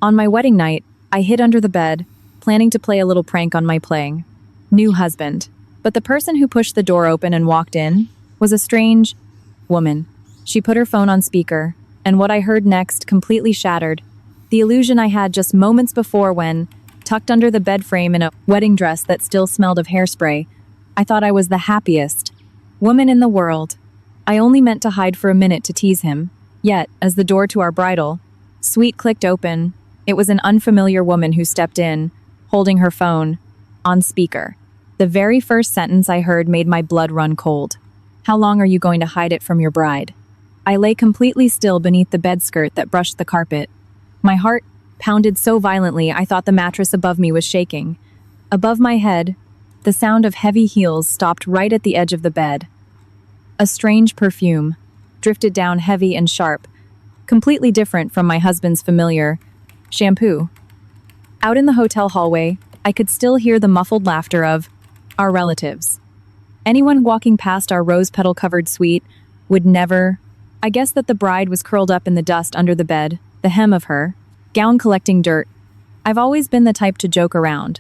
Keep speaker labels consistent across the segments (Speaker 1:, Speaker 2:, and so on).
Speaker 1: On my wedding night, I hid under the bed, planning to play a little prank on my playing new husband. But the person who pushed the door open and walked in was a strange woman. She put her phone on speaker, and what I heard next completely shattered the illusion I had just moments before when, tucked under the bed frame in a wedding dress that still smelled of hairspray, I thought I was the happiest woman in the world. I only meant to hide for a minute to tease him. Yet, as the door to our bridal suite clicked open, it was an unfamiliar woman who stepped in, holding her phone on speaker. The very first sentence I heard made my blood run cold. "How long are you going to hide it from your bride?" I lay completely still beneath the bedskirt that brushed the carpet. My heart pounded so violently I thought the mattress above me was shaking. Above my head, the sound of heavy heels stopped right at the edge of the bed. A strange perfume drifted down heavy and sharp, completely different from my husband's familiar shampoo. Out in the hotel hallway, I could still hear the muffled laughter of our relatives. Anyone walking past our rose petal-covered suite would never. I guess that the bride was curled up in the dust under the bed, the hem of her gown collecting dirt. I've always been the type to joke around.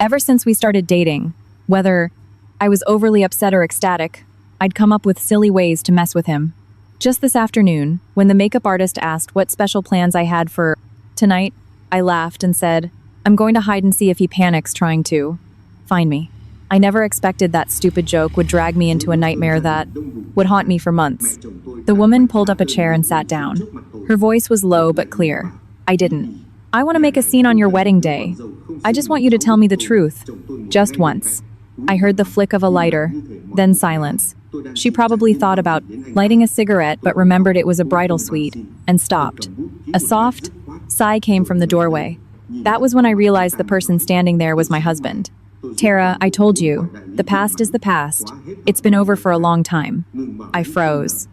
Speaker 1: Ever since we started dating, whether I was overly upset or ecstatic, I'd come up with silly ways to mess with him. Just this afternoon, when the makeup artist asked what special plans I had for tonight, I laughed and said, "I'm going to hide and see if he panics trying to find me." I never expected that stupid joke would drag me into a nightmare that would haunt me for months. The woman pulled up a chair and sat down. Her voice was low but clear. "I didn't. I want to make a scene on your wedding day. I just want you to tell me the truth. Just once." I heard the flick of a lighter, then silence. She probably thought about lighting a cigarette but remembered it was a bridal suite, and stopped. A soft sigh came from the doorway. That was when I realized the person standing there was my husband. "Tara, I told you, the past is the past. It's been over for a long time." I froze.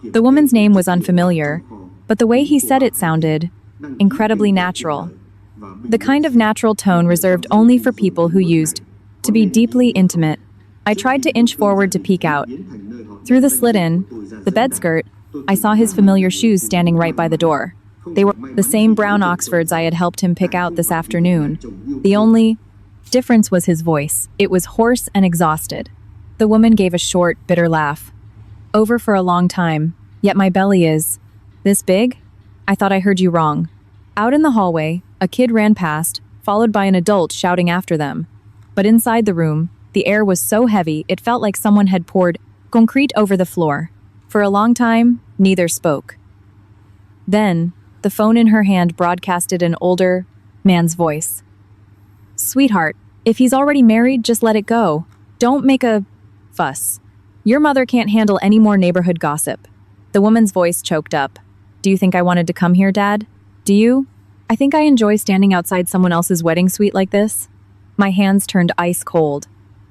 Speaker 1: The woman's name was unfamiliar, but the way he said it sounded incredibly natural. The kind of natural tone reserved only for people who used to be deeply intimate. I tried to inch forward to peek out. Through the slit in the bedskirt, I saw his familiar shoes standing right by the door. They were the same brown Oxfords I had helped him pick out this afternoon. The only difference was his voice. It was hoarse and exhausted. The woman gave a short, bitter laugh. "Over for a long time, yet my belly is this big? I thought I heard you wrong." Out in the hallway, a kid ran past, followed by an adult shouting after them. But inside the room, the air was so heavy it felt like someone had poured concrete over the floor. For a long time, neither spoke. Then, the phone in her hand broadcasted an older man's voice. "Sweetheart, if he's already married, just let it go. Don't make a fuss. Your mother can't handle any more neighborhood gossip." The woman's voice choked up. "Do you think I wanted to come here, Dad? Do you? I think I enjoy standing outside someone else's wedding suite like this." My hands turned ice cold.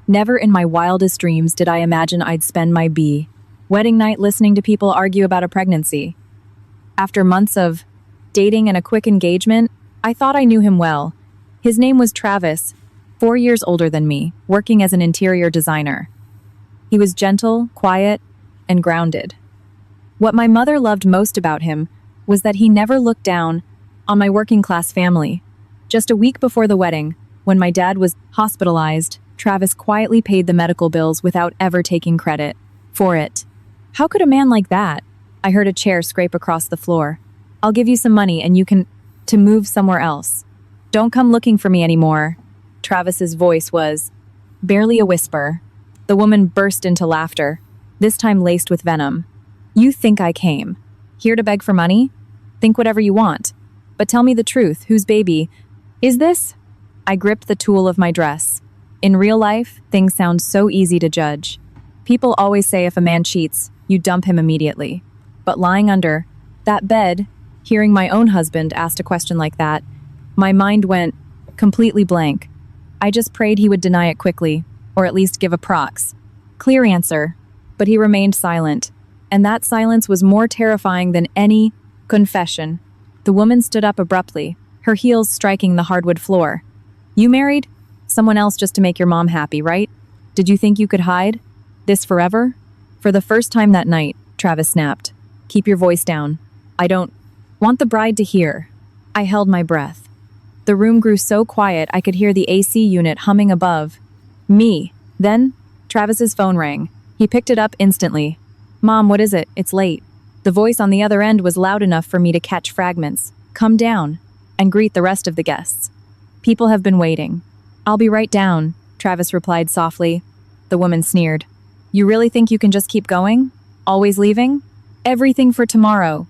Speaker 1: Never in my wildest dreams did I imagine I'd spend my wedding night listening to people argue about a pregnancy. After months of dating and a quick engagement, I thought I knew him well. His name was Travis, 4 years older than me, working as an interior designer. He was gentle, quiet, and grounded. What my mother loved most about him was that he never looked down on my working-class family. Just a week before the wedding, when my dad was hospitalized, Travis quietly paid the medical bills without ever taking credit for it. How could a man like that? I heard a chair scrape across the floor. "I'll give you some money and you can to move somewhere else. Don't come looking for me anymore." Travis's voice was barely a whisper. The woman burst into laughter, this time laced with venom. "You think I came here to beg for money? Think whatever you want. But tell me the truth, whose baby is this?" I gripped the tool of my dress. In real life, things sound so easy to judge. People always say if a man cheats, you dump him immediately. But lying under that bed, hearing my own husband ask a question like that, my mind went completely blank. I just prayed he would deny it quickly, or at least give a prox clear answer. But he remained silent, and that silence was more terrifying than any confession. The woman stood up abruptly, her heels striking the hardwood floor. "You married someone else just to make your mom happy, right? Did you think you could hide this forever?" For the first time that night, Travis snapped. "Keep your voice down. I don't want the bride to hear." I held my breath. The room grew so quiet I could hear the AC unit humming above. Me. Then, Travis's phone rang. He picked it up instantly. "Mom, what is it? It's late." The voice on the other end was loud enough for me to catch fragments. "Come down," and greet the rest of the guests. "People have been waiting." "I'll be right down," Travis replied softly. The woman sneered. "You really think you can just keep going? Always leaving? Everything for tomorrow."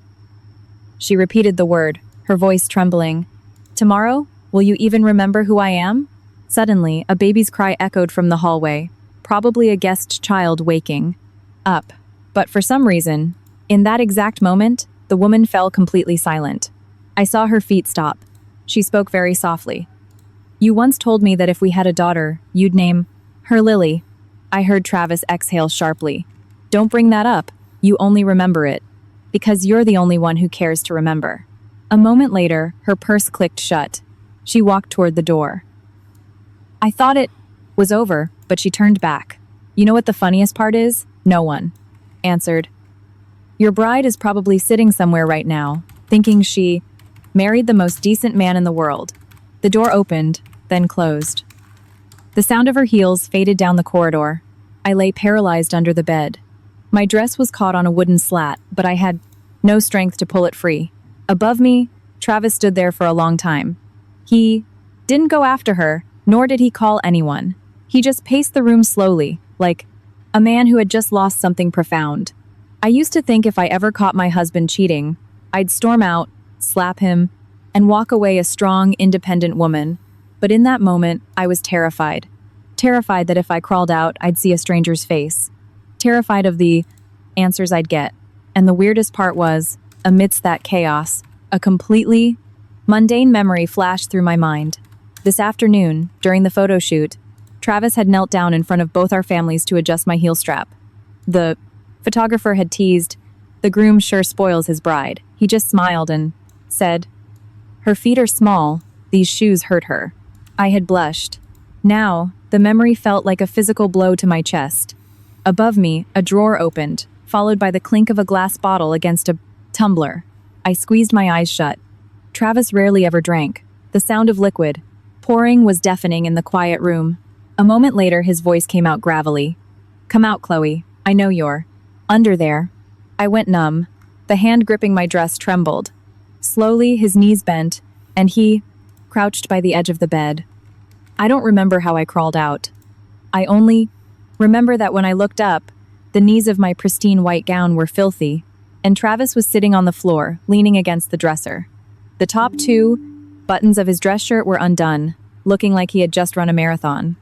Speaker 1: She repeated the word, her voice trembling. "Tomorrow? Will you even remember who I am?" Suddenly, a baby's cry echoed from the hallway, probably a guest child waking up. But for some reason, in that exact moment, the woman fell completely silent. I saw her feet stop. She spoke very softly. "You once told me that if we had a daughter, you'd name her Lily." I heard Travis exhale sharply. "Don't bring that up. You only remember it. Because you're the only one who cares to remember." A moment later, her purse clicked shut. She walked toward the door. I thought it was over, but she turned back. "You know what the funniest part is? No one answered. Your bride is probably sitting somewhere right now, thinking she married the most decent man in the world." The door opened, then closed. The sound of her heels faded down the corridor. I lay paralyzed under the bed. My dress was caught on a wooden slat, but I had no strength to pull it free. Above me, Travis stood there for a long time. He didn't go after her, nor did he call anyone. He just paced the room slowly, like a man who had just lost something profound. I used to think if I ever caught my husband cheating, I'd storm out, slap him, and walk away a strong, independent woman. But in that moment, I was terrified. Terrified that if I crawled out, I'd see a stranger's face. Terrified of the answers I'd get. And the weirdest part was, amidst that chaos, a completely mundane memory flashed through my mind. This afternoon, during the photo shoot, Travis had knelt down in front of both our families to adjust my heel strap. The photographer had teased, "The groom sure spoils his bride." He just smiled and said, "Her feet are small, these shoes hurt her." I had blushed. Now, the memory felt like a physical blow to my chest. Above me, a drawer opened, followed by the clink of a glass bottle against a tumbler. I squeezed my eyes shut. Travis rarely ever drank. The sound of liquid pouring was deafening in the quiet room. A moment later, his voice came out gravelly. "Come out, Chloe. I know you're under there." I went numb. The hand gripping my dress trembled. Slowly, his knees bent, and he crouched by the edge of the bed. I don't remember how I crawled out. I only remember that when I looked up, the knees of my pristine white gown were filthy, and Travis was sitting on the floor, leaning against the dresser. The top two buttons of his dress shirt were undone, looking like he had just run a marathon,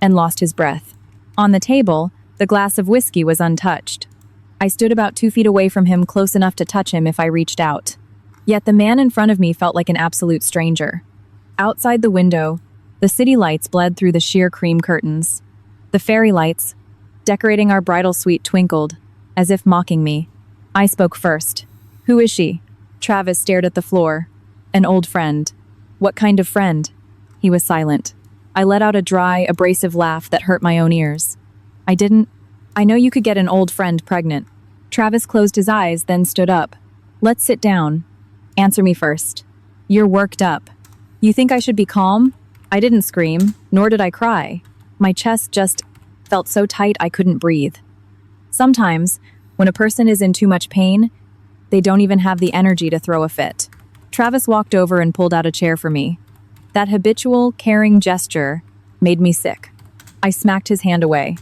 Speaker 1: and lost his breath. On the table, the glass of whiskey was untouched. I stood about 2 feet away from him, close enough to touch him if I reached out. Yet the man in front of me felt like an absolute stranger. Outside the window, the city lights bled through the sheer cream curtains. The fairy lights, decorating our bridal suite, twinkled, as if mocking me. I spoke first. "Who is she?" Travis stared at the floor. "An old friend." "What kind of friend?" He was silent. I let out a dry, abrasive laugh that hurt my own ears. I know you could get an old friend pregnant." Travis closed his eyes, then stood up. "Let's sit down. Answer me first. You're worked up. You think I should be calm?" I didn't scream, nor did I cry. My chest just felt so tight I couldn't breathe. Sometimes, when a person is in too much pain, they don't even have the energy to throw a fit. Travis walked over and pulled out a chair for me. That habitual, caring gesture made me sick. I smacked his hand away.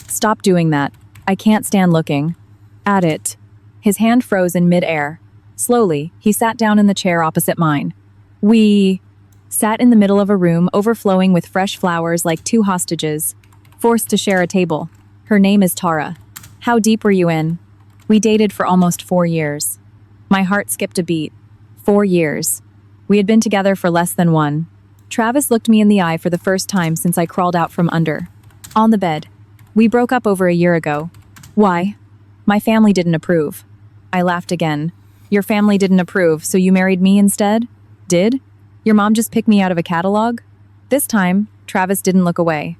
Speaker 1: "Stop doing that. I can't stand looking at it." His hand froze in mid-air. Slowly, he sat down in the chair opposite mine. We sat in the middle of a room overflowing with fresh flowers like two hostages, forced to share a table. Her name is Tara. How deep were you in? We dated for almost 4 years. My heart skipped a beat. 4 years. We had been together for less than one. Travis looked me in the eye for the first time since I crawled out from under. On the bed. We broke up over a year ago. Why? My family didn't approve. I laughed again. Your family didn't approve, so you married me instead? Did? Your mom just picked me out of a catalog? This time, Travis didn't look away.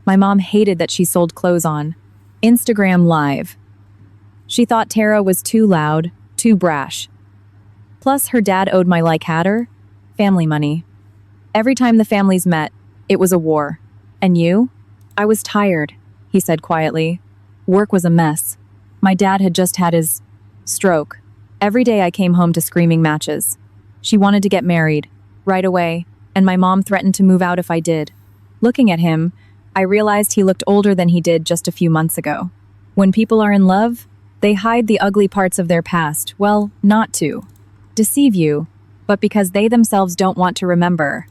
Speaker 1: My mom hated that she sold clothes on Instagram Live. She thought Tara was too loud, too brash. Plus, her dad owed my like hatter. family money. Every time the families met, it was a war. And you? I was tired, he said quietly. Work was a mess. My dad had just had his stroke. Every day I came home to screaming matches. She wanted to get married, right away, and my mom threatened to move out if I did. Looking at him, I realized he looked older than he did just a few months ago. When people are in love, they hide the ugly parts of their past, well, not to deceive you, but because they themselves don't want to remember.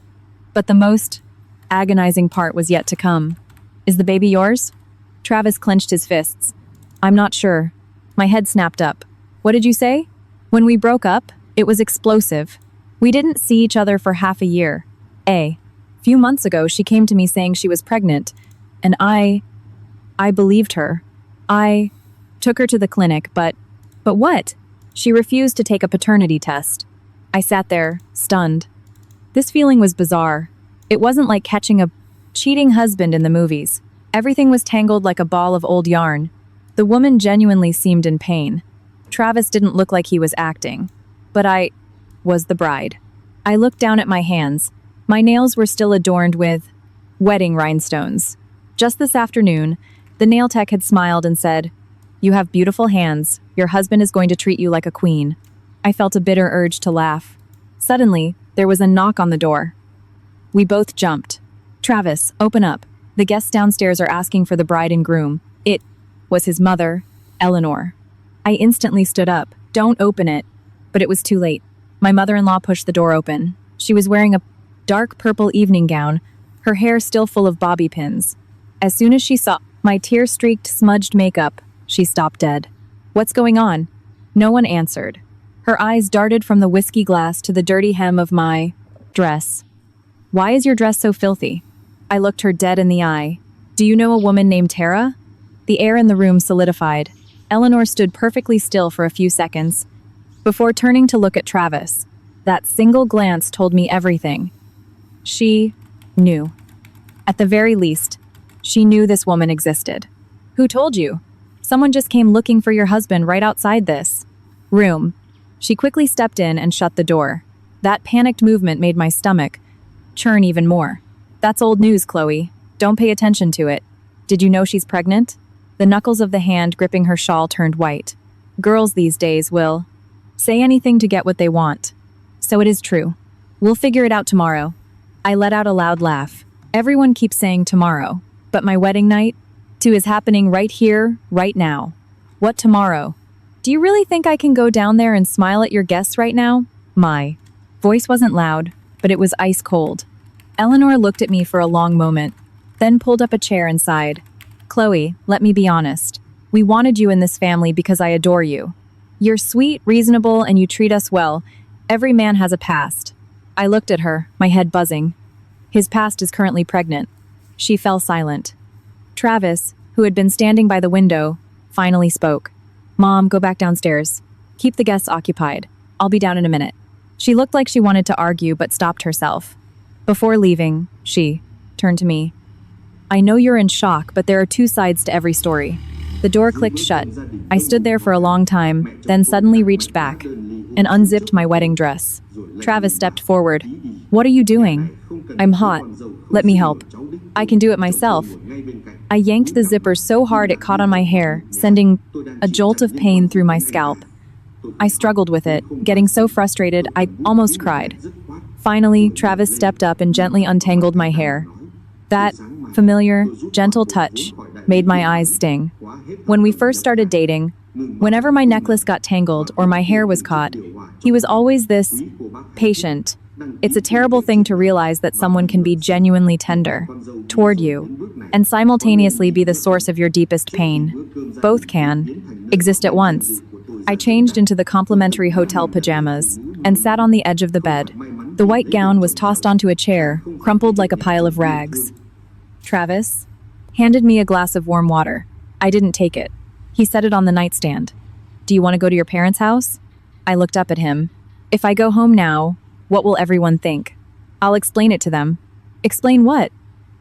Speaker 1: But the most agonizing part was yet to come. Is the baby yours? Travis clenched his fists. I'm not sure. My head snapped up. What did you say? When we broke up, it was explosive. We didn't see each other for half a year. A few months ago, she came to me saying she was pregnant, and I believed her. I took her to the clinic, but what? She refused to take a paternity test. I sat there, stunned. This feeling was bizarre. It wasn't like catching a cheating husband in the movies. Everything was tangled like a ball of old yarn. The woman genuinely seemed in pain. Travis didn't look like he was acting. But I was the bride. I looked down at my hands. My nails were still adorned with wedding rhinestones. Just this afternoon, the nail tech had smiled and said, "You have beautiful hands. Your husband is going to treat you like a queen." I felt a bitter urge to laugh. Suddenly, there was a knock on the door. We both jumped. Travis, open up. The guests downstairs are asking for the bride and groom. It was his mother, Eleanor. I instantly stood up. Don't open it. But it was too late. My mother-in-law pushed the door open. She was wearing a dark purple evening gown, her hair still full of bobby pins. As soon as she saw my tear-streaked, smudged makeup, she stopped dead. What's going on? No one answered. Her eyes darted from the whiskey glass to the dirty hem of my dress. Why is your dress so filthy? I looked her dead in the eye. Do you know a woman named Tara? The air in the room solidified. Eleanor stood perfectly still for a few seconds, before turning to look at Travis. That single glance told me everything. She knew. At the very least, she knew this woman existed. Who told you? Someone just came looking for your husband right outside this room. She quickly stepped in and shut the door. That panicked movement made my stomach churn even more. That's old news, Chloe. Don't pay attention to it. Did you know she's pregnant? The knuckles of the hand gripping her shawl turned white. Girls these days will say anything to get what they want. So it is true. We'll figure it out tomorrow. I let out a loud laugh. Everyone keeps saying tomorrow, but my wedding night, too, is happening right here, right now. What tomorrow? Do you really think I can go down there and smile at your guests right now? My voice wasn't loud, but it was ice cold. Eleanor looked at me for a long moment, then pulled up a chair and sighed. Chloe, let me be honest. We wanted you in this family because I adore you. You're sweet, reasonable, and you treat us well. Every man has a past. I looked at her, my head buzzing. His past is currently pregnant. She fell silent. Travis, who had been standing by the window, finally spoke. Mom, go back downstairs. Keep the guests occupied. I'll be down in a minute. She looked like she wanted to argue but stopped herself. Before leaving, she turned to me. I know you're in shock, but there are two sides to every story. The door clicked shut. I stood there for a long time, then suddenly reached back and unzipped my wedding dress. Travis stepped forward. What are you doing? I'm hot. Let me help. I can do it myself. I yanked the zipper so hard it caught on my hair, sending a jolt of pain through my scalp. I struggled with it, getting so frustrated I almost cried. Finally, Travis stepped up and gently untangled my hair. That familiar, gentle touch made my eyes sting. When we first started dating, whenever my necklace got tangled or my hair was caught, he was always this patient. It's a terrible thing to realize that someone can be genuinely tender toward you and simultaneously be the source of your deepest pain. Both can exist at once. I changed into the complimentary hotel pajamas and sat on the edge of the bed. The white gown was tossed onto a chair, crumpled like a pile of rags. Travis handed me a glass of warm water. I didn't take it. He set it on the nightstand. Do you want to go to your parents' house? I looked up at him. If I go home now, what will everyone think? I'll explain it to them. Explain what?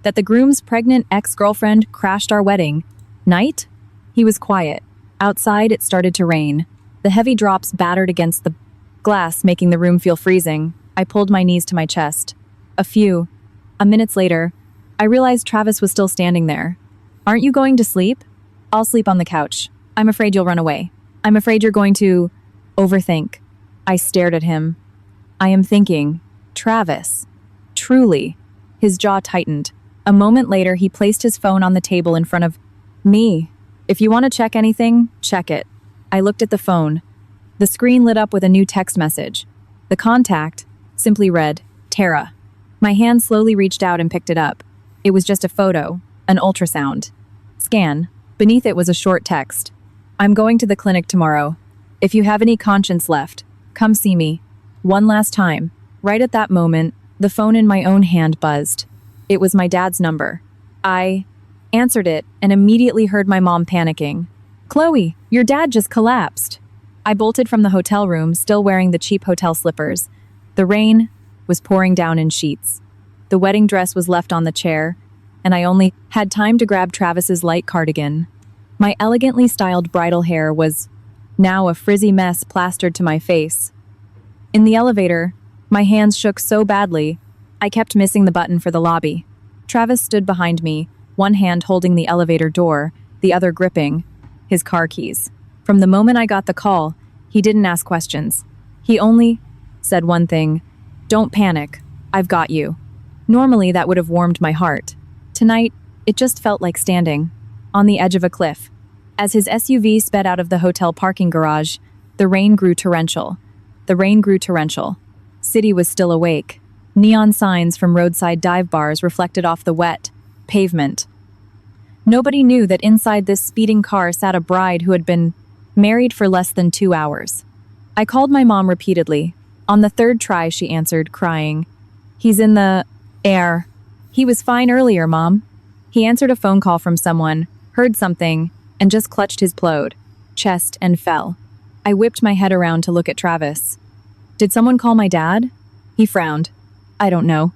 Speaker 1: That the groom's pregnant ex-girlfriend crashed our wedding night? He was quiet. Outside, it started to rain. The heavy drops battered against the glass, making the room feel freezing. I pulled my knees to my chest. A minutes later, I realized Travis was still standing there. Aren't you going to sleep? I'll sleep on the couch. I'm afraid you'll run away. I'm afraid you're going to overthink. I stared at him. I am thinking, Travis. Truly. His jaw tightened. A moment later, he placed his phone on the table in front of me. If you want to check anything, check it. I looked at the phone. The screen lit up with a new text message. The contact simply read, Tara. My hand slowly reached out and picked it up. It was just a photo, an ultrasound. Scan. Beneath it was a short text. I'm going to the clinic tomorrow. If you have any conscience left, come see me. One last time. Right at that moment, the phone in my own hand buzzed. It was my dad's number. I answered it and immediately heard my mom panicking. Chloe, your dad just collapsed. I bolted from the hotel room, still wearing the cheap hotel slippers. The rain was pouring down in sheets. The wedding dress was left on the chair, and I only had time to grab Travis's light cardigan. My elegantly styled bridal hair was now a frizzy mess plastered to my face. In the elevator, my hands shook so badly, I kept missing the button for the lobby. Travis stood behind me, one hand holding the elevator door, the other gripping his car keys. From the moment I got the call, he didn't ask questions. He only said one thing, "Don't panic, I've got you." Normally that would have warmed my heart. Tonight, it just felt like standing on the edge of a cliff. As his SUV sped out of the hotel parking garage, the rain grew torrential. City was still awake. Neon signs from roadside dive bars reflected off the wet pavement. Nobody knew that inside this speeding car sat a bride who had been married for less than 2 hours. I called my mom repeatedly. On the third try, she answered, crying. He's in the air. He was fine earlier, Mom. He answered a phone call from someone, heard something, and just clutched his plowed chest and fell. I whipped my head around to look at Travis. Did someone call my dad? He frowned. I don't know.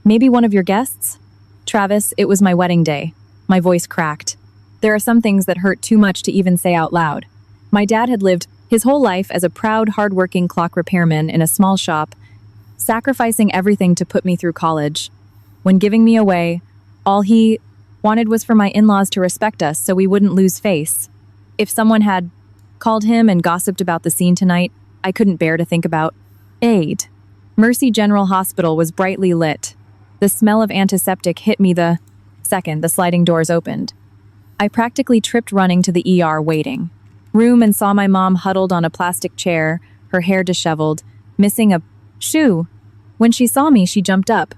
Speaker 1: Maybe one of your guests? Travis, it was my wedding day. My voice cracked. There are some things that hurt too much to even say out loud. My dad had lived his whole life as a proud, hard-working clock repairman in a small shop, sacrificing everything to put me through college. When giving me away, all he wanted was for my in-laws to respect us so we wouldn't lose face. If someone had called him and gossiped about the scene tonight, I couldn't bear to think about aid. Mercy General Hospital was brightly lit. The smell of antiseptic hit me the second the sliding doors opened. I practically tripped running to the ER waiting room and saw my mom huddled on a plastic chair, her hair disheveled, missing a shoe. When she saw me, she jumped up.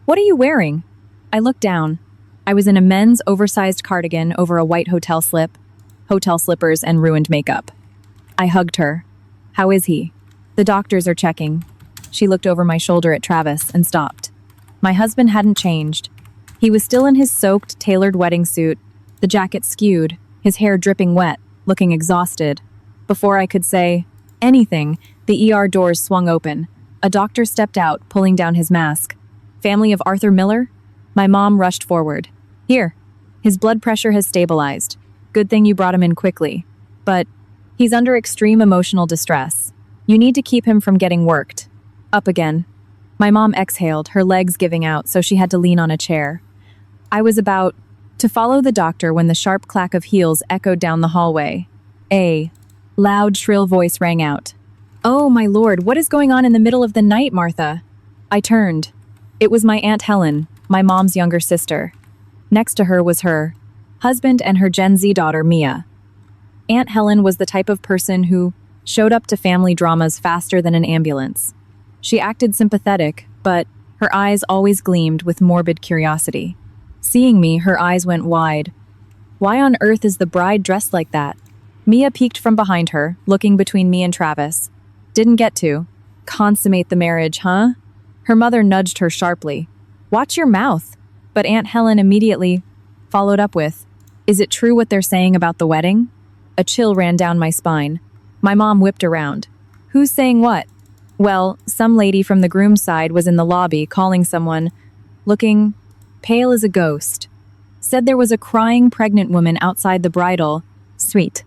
Speaker 1: What are you wearing? I looked down. I was in a men's oversized cardigan over a white hotel slippers, and ruined makeup. I hugged her. How is he? The doctors are checking. She looked over my shoulder at Travis and stopped. My husband hadn't changed. He was still in his soaked, tailored wedding suit, the jacket skewed, his hair dripping wet, looking exhausted. Before I could say anything, the ER doors swung open. A doctor stepped out, pulling down his mask. Family of Arthur Miller? My mom rushed forward. Here. His blood pressure has stabilized. Good thing you brought him in quickly. But he's under extreme emotional distress. You need to keep him from getting worked. Up again. My mom exhaled, her legs giving out, so she had to lean on a chair. I was about to follow the doctor when the sharp clack of heels echoed down the hallway. A loud, shrill voice rang out. Oh, my lord, what is going on in the middle of the night, Martha? I turned. It was my Aunt Helen, my mom's younger sister. Next to her was her husband and her Gen Z daughter, Mia. Aunt Helen was the type of person who showed up to family dramas faster than an ambulance. She acted sympathetic, but her eyes always gleamed with morbid curiosity. Seeing me, her eyes went wide. Why on earth is the bride dressed like that? Mia peeked from behind her, looking between me and Travis. Didn't get to consummate the marriage, huh? Her mother nudged her sharply. Watch your mouth. But Aunt Helen immediately followed up with, is it true what they're saying about the wedding? A chill ran down my spine. My mom whipped around. Who's saying what? Well, some lady from the groom's side was in the lobby calling someone, looking pale as a ghost. Said there was a crying pregnant woman outside the bridal suite.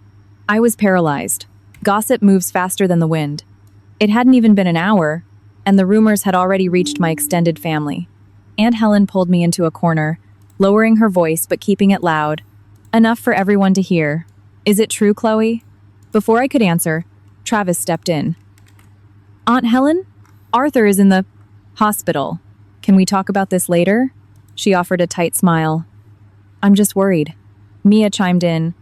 Speaker 1: I was paralyzed. Gossip moves faster than the wind. It hadn't even been an hour and the rumors had already reached my extended family. Aunt Helen pulled me into a corner, lowering her voice but keeping it loud, enough for everyone to hear. Is it true, Chloe? Before I could answer, Travis stepped in. Aunt Helen? Arthur is in the hospital. Can we talk about this later? She offered a tight smile. I'm just worried. Mia chimed in.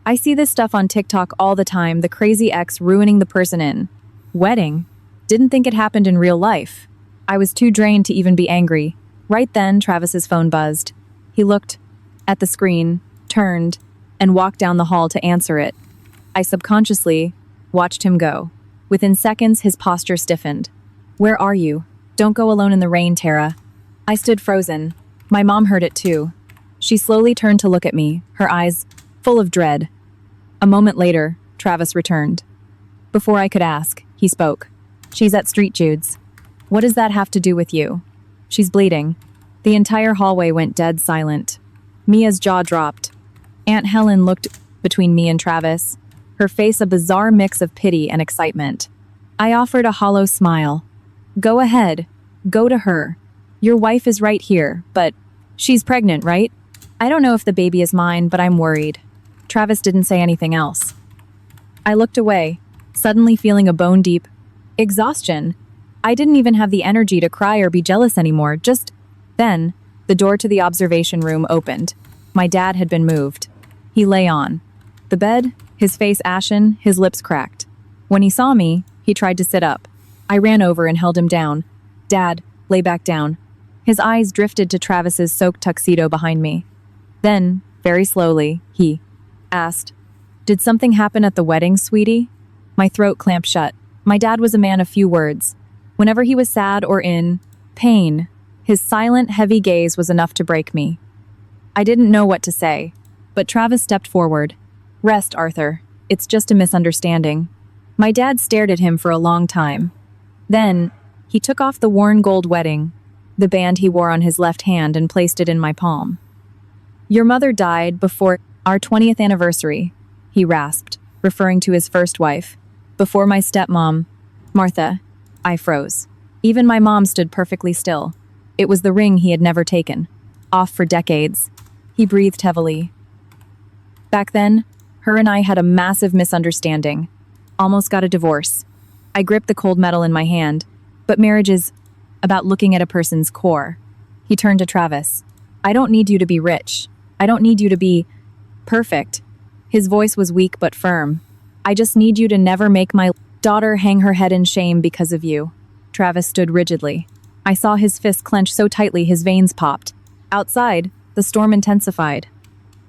Speaker 1: I see this stuff on TikTok all the time, the crazy ex ruining the person in wedding. Didn't think it happened in real life. I was too drained to even be angry. Right then, Travis's phone buzzed. He looked at the screen, turned, and walked down the hall to answer it. I subconsciously watched him go. Within seconds, his posture stiffened. Where are you? Don't go alone in the rain, Tara. I stood frozen. My mom heard it too. She slowly turned to look at me, her eyes full of dread. A moment later, Travis returned. Before I could ask, he spoke. She's at Street Jude's. What does that have to do with you? She's bleeding. The entire hallway went dead silent. Mia's jaw dropped. Aunt Helen looked between me and Travis, her face a bizarre mix of pity and excitement. I offered a hollow smile. Go ahead. Go to her. Your wife is right here, but she's pregnant, right? I don't know if the baby is mine, but I'm worried. Travis didn't say anything else. I looked away, suddenly feeling a bone-deep exhaustion. I didn't even have the energy to cry or be jealous anymore. Just then, the door to the observation room opened. My dad had been moved. He lay on the bed, his face ashen, his lips cracked. When he saw me, he tried to sit up. I ran over and held him down. Dad, lay back down. His eyes drifted to Travis's soaked tuxedo behind me. Then, very slowly, he asked, Did something happen at the wedding, sweetie? My throat clamped shut. My dad was a man of few words. Whenever he was sad or in pain, his silent, heavy gaze was enough to break me. I didn't know what to say, but Travis stepped forward. Rest, Arthur. It's just a misunderstanding. My dad stared at him for a long time. Then, he took off the worn gold wedding, the band he wore on his left hand, and placed it in my palm. Your mother died before our 20th anniversary, he rasped, referring to his first wife. Before my stepmom, Martha. I froze. Even my mom stood perfectly still. It was the ring he had never taken. Off for decades. He breathed heavily. Back then, her and I had a massive misunderstanding. Almost got a divorce. I gripped the cold metal in my hand, but marriage is about looking at a person's core. He turned to Travis. I don't need you to be rich. I don't need you to be perfect. His voice was weak but firm. I just need you to never make my daughter hang her head in shame because of you. Travis stood rigidly. I saw his fist clench so tightly his veins popped. Outside, the storm intensified.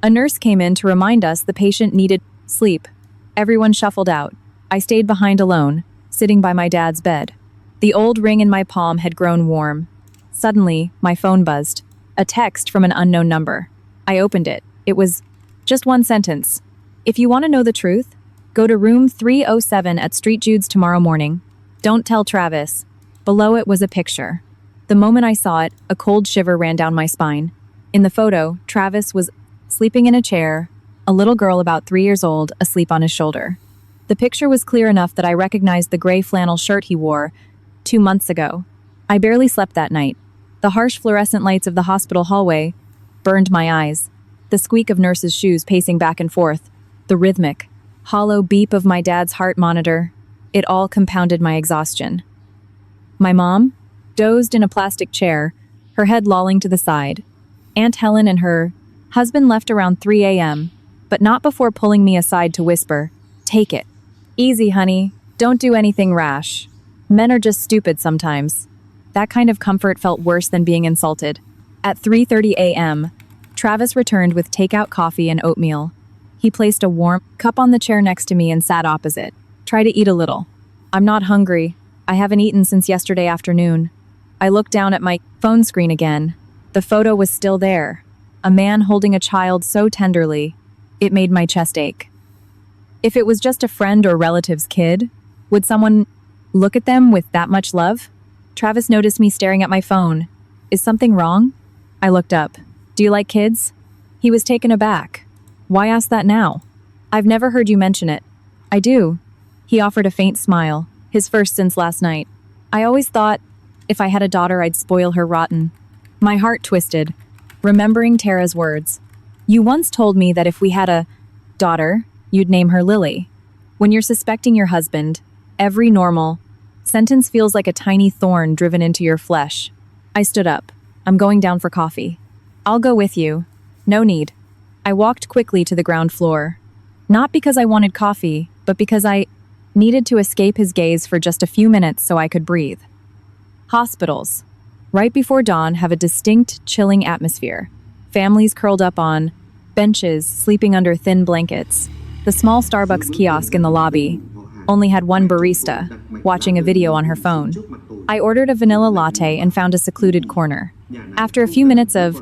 Speaker 1: A nurse came in to remind us the patient needed sleep. Everyone shuffled out. I stayed behind alone, sitting by my dad's bed. The old ring in my palm had grown warm. Suddenly, my phone buzzed. A text from an unknown number. I opened it. It was just one sentence. If you want to know the truth, go to room 307 at Street Jude's tomorrow morning. Don't tell Travis. Below it was a picture. The moment I saw it, a cold shiver ran down my spine. In the photo, Travis was sleeping in a chair, a little girl about 3 years old asleep on his shoulder. The picture was clear enough that I recognized the gray flannel shirt he wore 2 months ago. I barely slept that night. The harsh fluorescent lights of the hospital hallway burned my eyes. The squeak of nurses' shoes pacing back and forth, the rhythmic, hollow beep of my dad's heart monitor, it all compounded my exhaustion. My mom dozed in a plastic chair, her head lolling to the side. Aunt Helen and her husband left around 3 a.m., but not before pulling me aside to whisper, "Take it. Easy, honey. Don't do anything rash. Men are just stupid sometimes." That kind of comfort felt worse than being insulted. At 3:30 a.m., Travis returned with takeout coffee and oatmeal. He placed a warm cup on the chair next to me and sat opposite. Try to eat a little. I'm not hungry. I haven't eaten since yesterday afternoon. I looked down at my phone screen again. The photo was still there. A man holding a child so tenderly, it made my chest ache. If it was just a friend or relative's kid, would someone look at them with that much love? Travis noticed me staring at my phone. Is something wrong? I looked up. Do you like kids? He was taken aback. Why ask that now? I've never heard you mention it. I do. He offered a faint smile, his first since last night. I always thought if I had a daughter, I'd spoil her rotten. My heart twisted, remembering Tara's words. You once told me that if we had a daughter, you'd name her Lily. When you're suspecting your husband, every normal sentence feels like a tiny thorn driven into your flesh. I stood up. I'm going down for coffee. I'll go with you. No need. I walked quickly to the ground floor. Not because I wanted coffee, but because I needed to escape his gaze for just a few minutes so I could breathe. Hospitals, right before dawn, have a distinct, chilling atmosphere. Families curled up on benches, sleeping under thin blankets. The small Starbucks kiosk in the lobby only had one barista, watching a video on her phone. I ordered a vanilla latte and found a secluded corner. After a few minutes of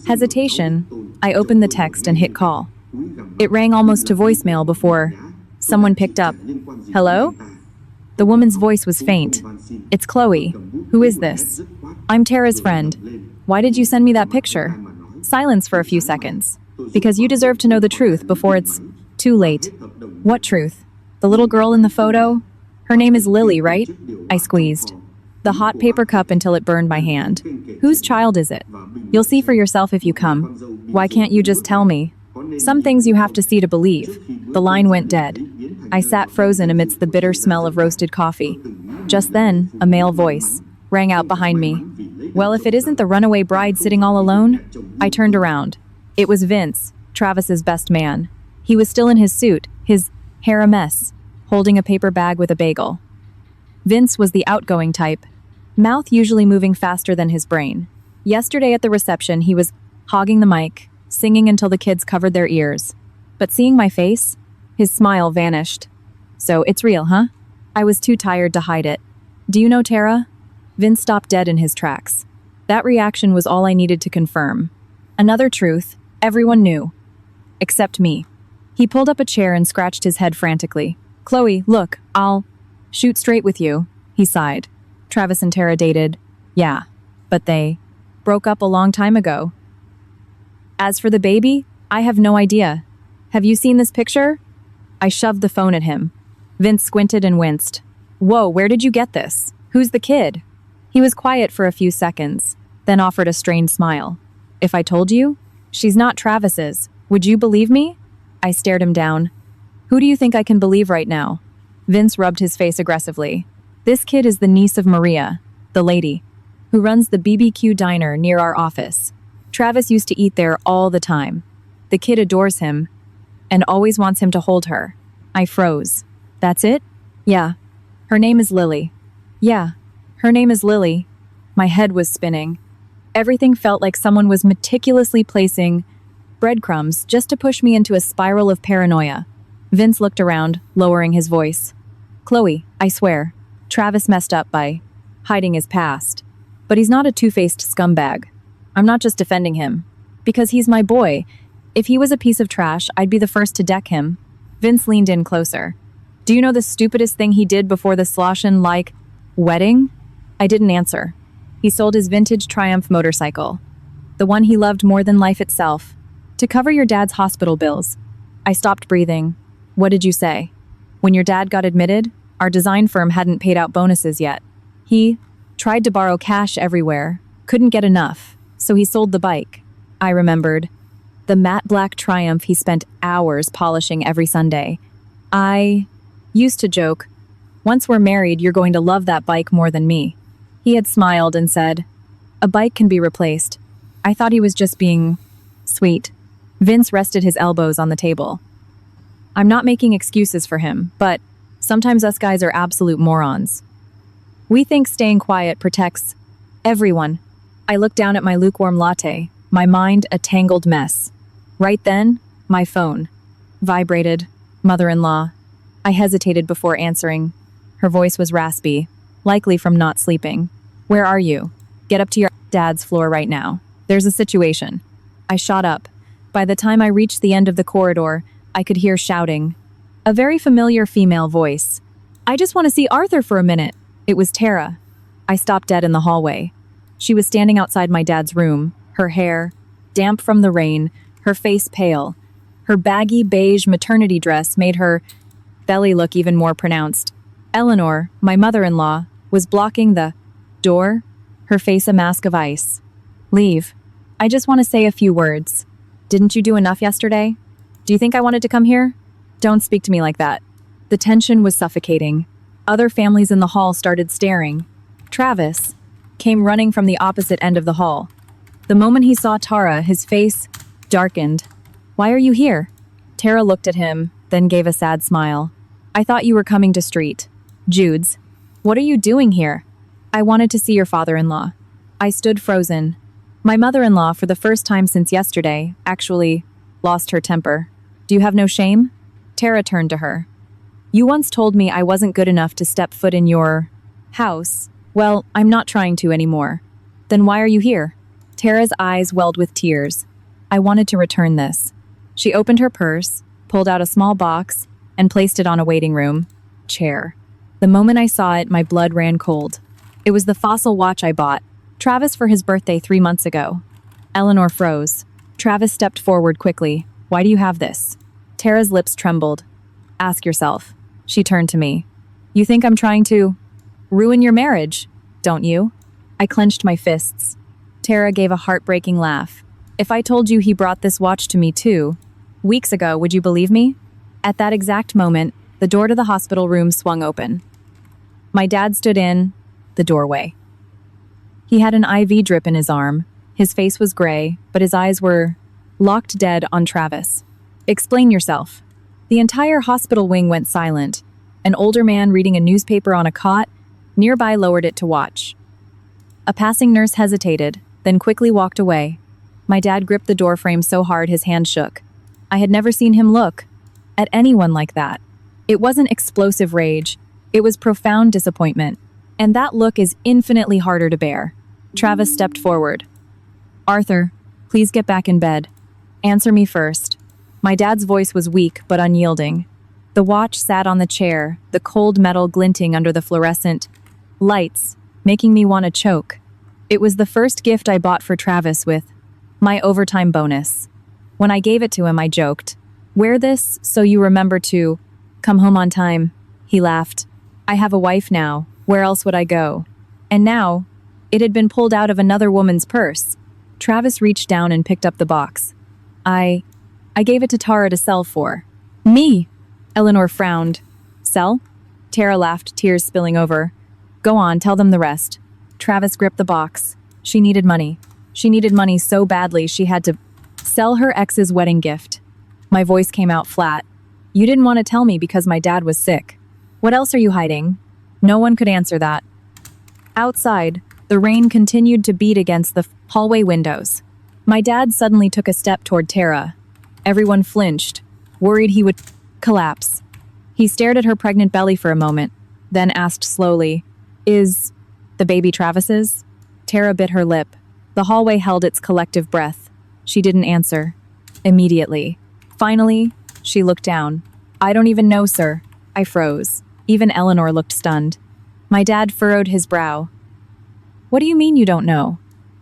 Speaker 1: hesitation, I opened the text and hit call. It rang almost to voicemail before someone picked up. Hello? The woman's voice was faint. It's Chloe. Who is this? I'm Tara's friend. Why did you send me that picture? Silence for a few seconds. Because you deserve to know the truth before it's too late. What truth? The little girl in the photo? Her name is Lily, right? I squeezed the hot paper cup until it burned my hand. Whose child is it? You'll see for yourself if you come. Why can't you just tell me? Some things you have to see to believe. The line went dead. I sat frozen amidst the bitter smell of roasted coffee. Just then, a male voice rang out behind me. Well, if it isn't the runaway bride sitting all alone? I turned around. It was Vince, Travis's best man. He was still in his suit, his hair a mess, holding a paper bag with a bagel. Vince was the outgoing type, mouth usually moving faster than his brain. Yesterday at the reception, he was hogging the mic, singing until the kids covered their ears. But seeing my face, his smile vanished. So it's real, huh? I was too tired to hide it. Do you know Tara? Vince stopped dead in his tracks. That reaction was all I needed to confirm. Another truth, everyone knew. Except me. He pulled up a chair and scratched his head frantically. Chloe, look, I'll shoot straight with you, he sighed. Travis and Tara dated. Yeah, but they broke up a long time ago. As for the baby, I have no idea. Have you seen this picture? I shoved the phone at him. Vince squinted and winced. Whoa, where did you get this? Who's the kid? He was quiet for a few seconds, then offered a strained smile. If I told you? She's not Travis's. Would you believe me? I stared him down. Who do you think I can believe right now? Vince rubbed his face aggressively. This kid is the niece of Maria, the lady, who runs the BBQ diner near our office. Travis used to eat there all the time. The kid adores him and always wants him to hold her. I froze. That's it? Yeah. Her name is Lily. Yeah. Her name is Lily. My head was spinning. Everything felt like someone was meticulously placing breadcrumbs just to push me into a spiral of paranoia. Vince looked around, lowering his voice. Chloe, I swear, Travis messed up by hiding his past. But he's not a two-faced scumbag. I'm not just defending him. Because he's my boy. If he was a piece of trash, I'd be the first to deck him. Vince leaned in closer. Do you know the stupidest thing he did before the sloshin' wedding? I didn't answer. He sold his vintage Triumph motorcycle. The one he loved more than life itself. To cover your dad's hospital bills. I stopped breathing. What did you say? When your dad got admitted, our design firm hadn't paid out bonuses yet. He tried to borrow cash everywhere, couldn't get enough, so he sold the bike. I remembered. The matte black Triumph he spent hours polishing every Sunday. I used to joke, once we're married, you're going to love that bike more than me. He had smiled and said, a bike can be replaced. I thought he was just being sweet. Vince rested his elbows on the table. I'm not making excuses for him, but sometimes us guys are absolute morons. We think staying quiet protects everyone. I looked down at my lukewarm latte, my mind a tangled mess. Right then, my phone vibrated. Mother-in-law. I hesitated before answering. Her voice was raspy, likely from not sleeping. Where are you? Get up to your dad's floor right now. There's a situation. I shot up. By the time I reached the end of the corridor, I could hear shouting. A very familiar female voice. I just want to see Arthur for a minute. It was Tara. I stopped dead in the hallway. She was standing outside my dad's room, her hair damp from the rain, her face pale. Her baggy beige maternity dress made her belly look even more pronounced. Eleanor, my mother-in-law, was blocking the door, her face a mask of ice. Leave. I just want to say a few words. Didn't you do enough yesterday? Do you think I wanted to come here? Don't speak to me like that. The tension was suffocating. Other families in the hall started staring. Travis came running from the opposite end of the hall. The moment he saw Tara, his face darkened. Why are you here? Tara looked at him, then gave a sad smile. I thought you were coming to street. Jude's. What are you doing here? I wanted to see your father-in-law. I stood frozen. My mother-in-law, for the first time since yesterday, actually lost her temper. Do you have no shame? Tara turned to her. You once told me I wasn't good enough to step foot in your house. Well, I'm not trying to anymore. Then why are you here? Tara's eyes welled with tears. I wanted to return this. She opened her purse, pulled out a small box, and placed it on a waiting room chair. The moment I saw it, my blood ran cold. It was the fossil watch I bought Travis for his birthday 3 months ago. Eleanor froze. Travis stepped forward quickly. Why do you have this? Tara's lips trembled. Ask yourself. She turned to me. You think I'm trying to ruin your marriage, don't you? I clenched my fists. Tara gave a heartbreaking laugh. If I told you he brought this watch to me 2 weeks ago, would you believe me? At that exact moment, the door to the hospital room swung open. My dad stood in the doorway. He had an IV drip in his arm. His face was gray, but his eyes were locked dead on Travis. Explain yourself. The entire hospital wing went silent. An older man reading a newspaper on a cot nearby lowered it to watch. A passing nurse hesitated, then quickly walked away. My dad gripped the doorframe so hard his hand shook. I had never seen him look at anyone like that. It wasn't explosive rage. It was profound disappointment. And that look is infinitely harder to bear. Travis stepped forward. Arthur, please get back in bed. Answer me first. My dad's voice was weak but unyielding. The watch sat on the chair, the cold metal glinting under the fluorescent lights, making me want to choke. It was the first gift I bought for Travis with my overtime bonus. When I gave it to him, I joked, wear this so you remember to come home on time. He laughed. I have a wife now. Where else would I go? And now, it had been pulled out of another woman's purse. Travis reached down and picked up the box. I gave it to Tara to sell for. Me? Eleanor frowned. Sell? Tara laughed, tears spilling over. Go on, tell them the rest. Travis gripped the box. She needed money. She needed money so badly she had to sell her ex's wedding gift. My voice came out flat. You didn't want to tell me because my dad was sick. What else are you hiding? No one could answer that. Outside, the rain continued to beat against the hallway windows. My dad suddenly took a step toward Tara. Everyone flinched, worried he would collapse. He stared at her pregnant belly for a moment, then asked slowly, Is the baby Travis's? Tara bit her lip. The hallway held its collective breath. She didn't answer. Immediately. Finally, she looked down. I don't even know, sir. I froze. Even Eleanor looked stunned. My dad furrowed his brow. What do you mean you don't know?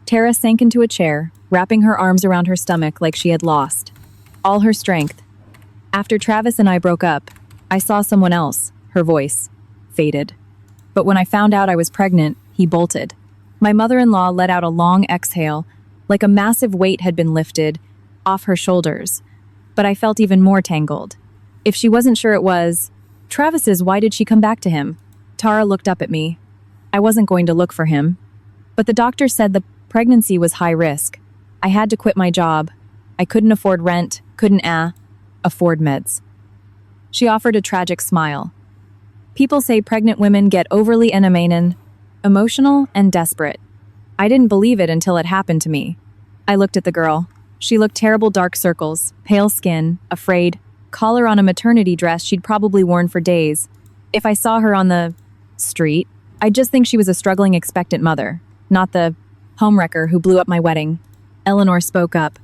Speaker 1: Tara sank into a chair, wrapping her arms around her stomach like she had lost all her strength. After Travis and I broke up, I saw someone else. Her voice faded. But when I found out I was pregnant, he bolted. My mother-in-law let out a long exhale, like a massive weight had been lifted off her shoulders. But I felt even more tangled. If she wasn't sure it was Travis's, why did she come back to him? Tara looked up at me. I wasn't going to look for him. But the doctor said the pregnancy was high risk. I had to quit my job. I couldn't afford rent, couldn't afford meds. She offered a tragic smile. People say pregnant women get overly animated, emotional, and desperate. I didn't believe it until it happened to me. I looked at the girl. She looked terrible, dark circles, pale skin, afraid, collar on a maternity dress she'd probably worn for days. If I saw her on the street, I'd just think she was a struggling expectant mother, not the homewrecker who blew up my wedding. Eleanor spoke up.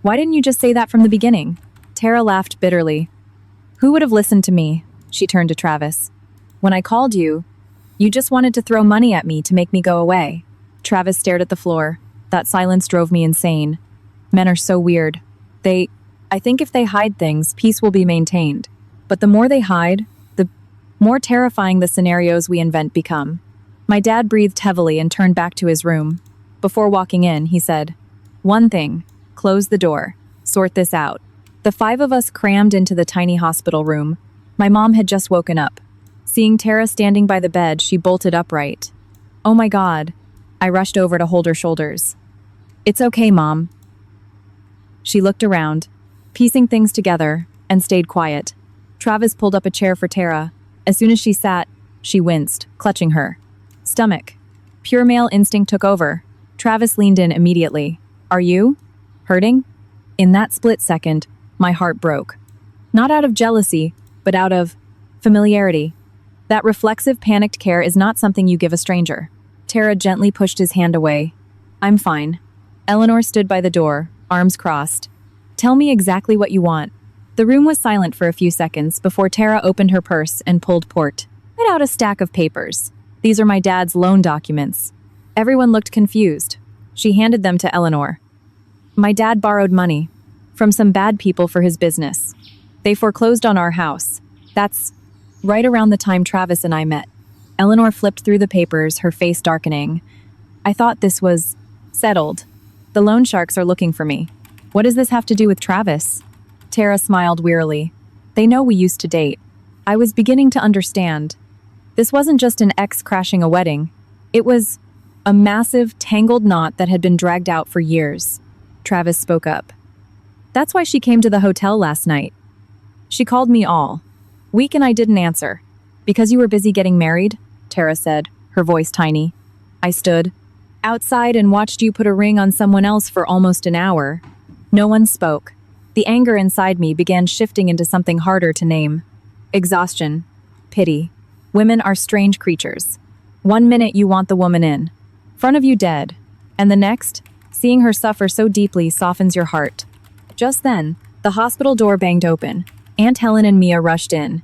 Speaker 1: Why didn't you just say that from the beginning? Tara laughed bitterly. Who would have listened to me? She turned to Travis. When I called you, you just wanted to throw money at me to make me go away. Travis stared at the floor. That silence drove me insane. Men are so weird. I think if they hide things, peace will be maintained. But the more they hide, the more terrifying the scenarios we invent become. My dad breathed heavily and turned back to his room. Before walking in, he said, "One thing, close the door. Sort this out." The five of us crammed into the tiny hospital room. My mom had just woken up. Seeing Tara standing by the bed, she bolted upright. "Oh my God." I rushed over to hold her shoulders. "It's okay, Mom." She looked around, piecing things together, and stayed quiet. Travis pulled up a chair for Tara. As soon as she sat, she winced, clutching her stomach. Pure male instinct took over. Travis leaned in immediately. "Are you hurting?" In that split second, my heart broke. Not out of jealousy, but out of familiarity. That reflexive, panicked care is not something you give a stranger. Tara gently pushed his hand away. "I'm fine." Eleanor stood by the door, arms crossed. "Tell me exactly what you want." The room was silent for a few seconds before Tara opened her purse and pulled port. Get out a stack of papers. "These are my dad's loan documents." Everyone looked confused. She handed them to Eleanor. "My dad borrowed money from some bad people for his business. They foreclosed on our house. That's right around the time Travis and I met." Eleanor flipped through the papers, her face darkening. "I thought this was settled. The loan sharks are looking for me. What does this have to do with Travis?" Tara smiled wearily. "They know we used to date." I was beginning to understand. This wasn't just an ex crashing a wedding. It was a massive, tangled knot that had been dragged out for years. Travis spoke up. "That's why she came to the hotel last night. She called me all week and I didn't answer." "Because you were busy getting married?" Tara said, her voice tiny. "I stood outside and watched you put a ring on someone else for almost an hour." No one spoke. The anger inside me began shifting into something harder to name. Exhaustion. Pity. Women are strange creatures. One minute you want the woman in front of you dead, and the next, seeing her suffer so deeply softens your heart. Just then, the hospital door banged open. Aunt Helen and Mia rushed in.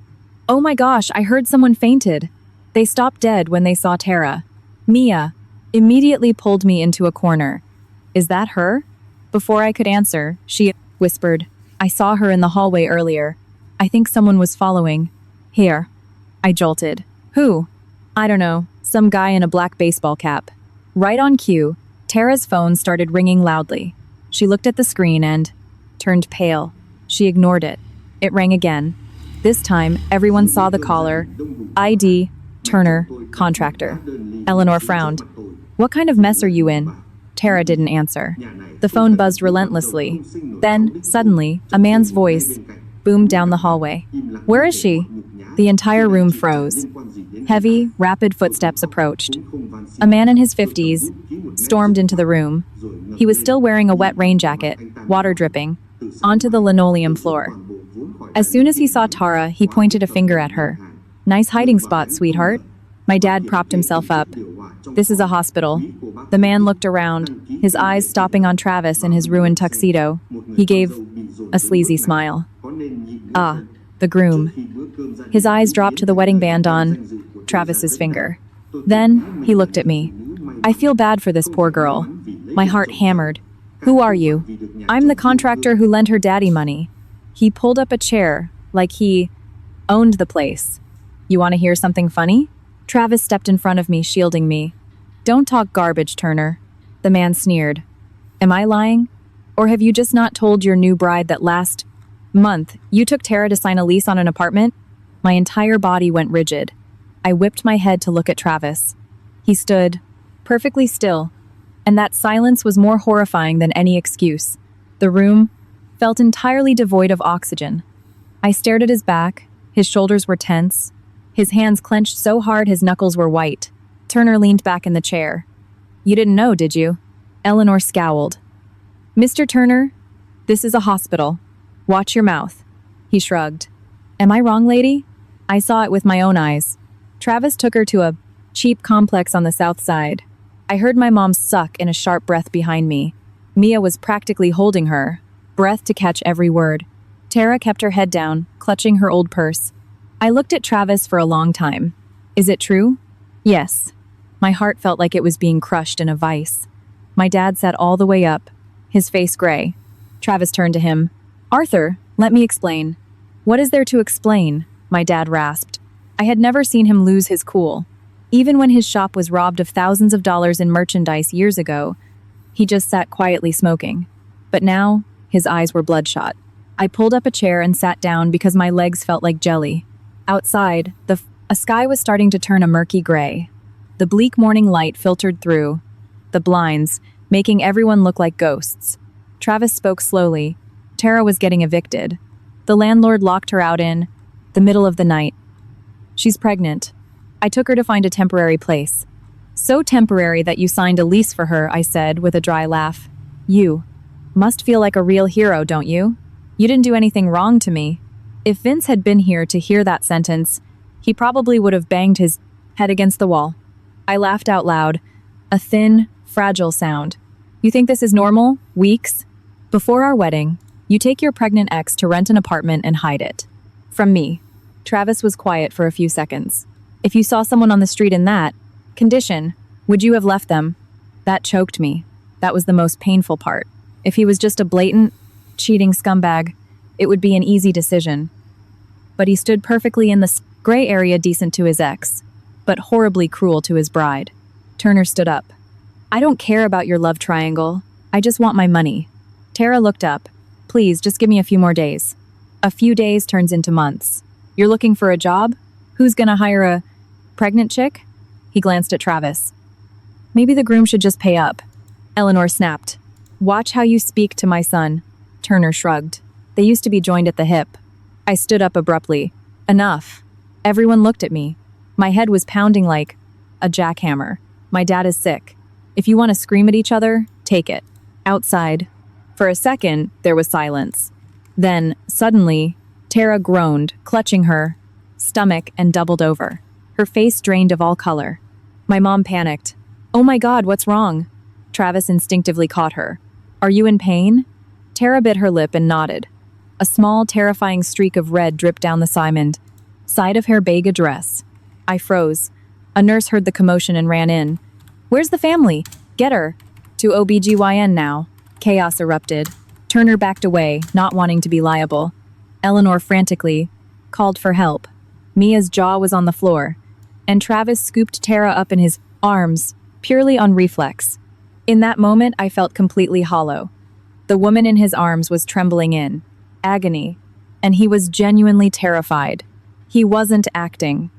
Speaker 1: "Oh my gosh, I heard someone fainted." They stopped dead when they saw Tara. Mia immediately pulled me into a corner. "Is that her?" Before I could answer, she whispered, "I saw her in the hallway earlier. I think someone was following." "Here." I jolted. "Who?" "I don't know. Some guy in a black baseball cap." Right on cue, Tara's phone started ringing loudly. She looked at the screen and turned pale. She ignored it. It rang again. This time, everyone saw the caller. ID, Turner, contractor. Eleanor frowned. "What kind of mess are you in?" Tara didn't answer. The phone buzzed relentlessly. Then, suddenly, a man's voice boomed down the hallway. "Where is she?" The entire room froze. Heavy, rapid footsteps approached. A man in his 50s stormed into the room. He was still wearing a wet rain jacket, water dripping, onto the linoleum floor. As soon as he saw Tara, he pointed a finger at her. "Nice hiding spot, sweetheart." My dad propped himself up. "This is a hospital." The man looked around, his eyes stopping on Travis in his ruined tuxedo. He gave a sleazy smile. "Ah, the groom." His eyes dropped to the wedding band on Travis's finger. Then he looked at me. I feel bad for this poor girl. My heart hammered. "Who are you?" "I'm the contractor who lent her daddy money." He pulled up a chair, like he owned the place. "You want to hear something funny?" Travis stepped in front of me, shielding me. "Don't talk garbage, Turner." The man sneered. "Am I lying? Or have you just not told your new bride that last month you took Tara to sign a lease on an apartment?" My entire body went rigid. I whipped my head to look at Travis. He stood perfectly still, and that silence was more horrifying than any excuse. The room felt entirely devoid of oxygen. I stared at his back. His shoulders were tense. His hands clenched so hard his knuckles were white. Turner leaned back in the chair. "You didn't know, did you?" Eleanor scowled. "Mr. Turner, this is a hospital. Watch your mouth." He shrugged. "Am I wrong, lady?" I saw it with my own eyes. Travis took her to a cheap complex on the south side. I heard my mom suck in a sharp breath behind me. Mia was practically holding her, breath to catch every word. Tara kept her head down, clutching her old purse. I looked at Travis for a long time. "Is it true?" "Yes." My heart felt like it was being crushed in a vice. My dad sat all the way up, his face gray. Travis turned to him. "Arthur, let me explain." "What is there to explain?" My dad rasped. I had never seen him lose his cool. Even when his shop was robbed of thousands of dollars in merchandise years ago, he just sat quietly smoking. But now, his eyes were bloodshot. I pulled up a chair and sat down because my legs felt like jelly. Outside, a sky was starting to turn a murky gray. The bleak morning light filtered through the blinds, making everyone look like ghosts. Travis spoke slowly. Tara was getting evicted. The landlord locked her out in the middle of the night. She's pregnant. I took her to find a temporary place. So temporary that you signed a lease for her, I said with a dry laugh. You must feel like a real hero, don't you? You didn't do anything wrong to me. If Vince had been here to hear that sentence, he probably would have banged his head against the wall. I laughed out loud, a thin, fragile sound. You think this is normal? Weeks? Before our wedding, you take your pregnant ex to rent an apartment and hide it. From me. Travis was quiet for a few seconds. If you saw someone on the street in that condition, would you have left them? That choked me. That was the most painful part. If he was just a blatant, cheating scumbag, it would be an easy decision. But he stood perfectly in the gray area, decent to his ex, but horribly cruel to his bride. Turner stood up. I don't care about your love triangle. I just want my money. Tara looked up. Please, just give me a few more days. A few days turns into months. You're looking for a job? Who's gonna hire a pregnant chick? He glanced at Travis. Maybe the groom should just pay up. Eleanor snapped. Watch how you speak to my son. Turner shrugged. They used to be joined at the hip. I stood up abruptly. Enough. Everyone looked at me. My head was pounding like a jackhammer. My dad is sick. If you want to scream at each other, take it. Outside. For a second, there was silence. Then, suddenly, Tara groaned, clutching her stomach and doubled over. Her face drained of all color. My mom panicked. Oh my God, what's wrong? Travis instinctively caught her. Are you in pain? Tara bit her lip and nodded. A small, terrifying streak of red dripped down the side of her beige dress. I froze. A nurse heard the commotion and ran in. Where's the family? Get her. To OBGYN now. Chaos erupted. Turner backed away, not wanting to be liable. Eleanor frantically called for help. Mia's jaw was on the floor, and Travis scooped Tara up in his arms, purely on reflex. In that moment, I felt completely hollow. The woman in his arms was trembling in agony, and he was genuinely terrified. He wasn't acting.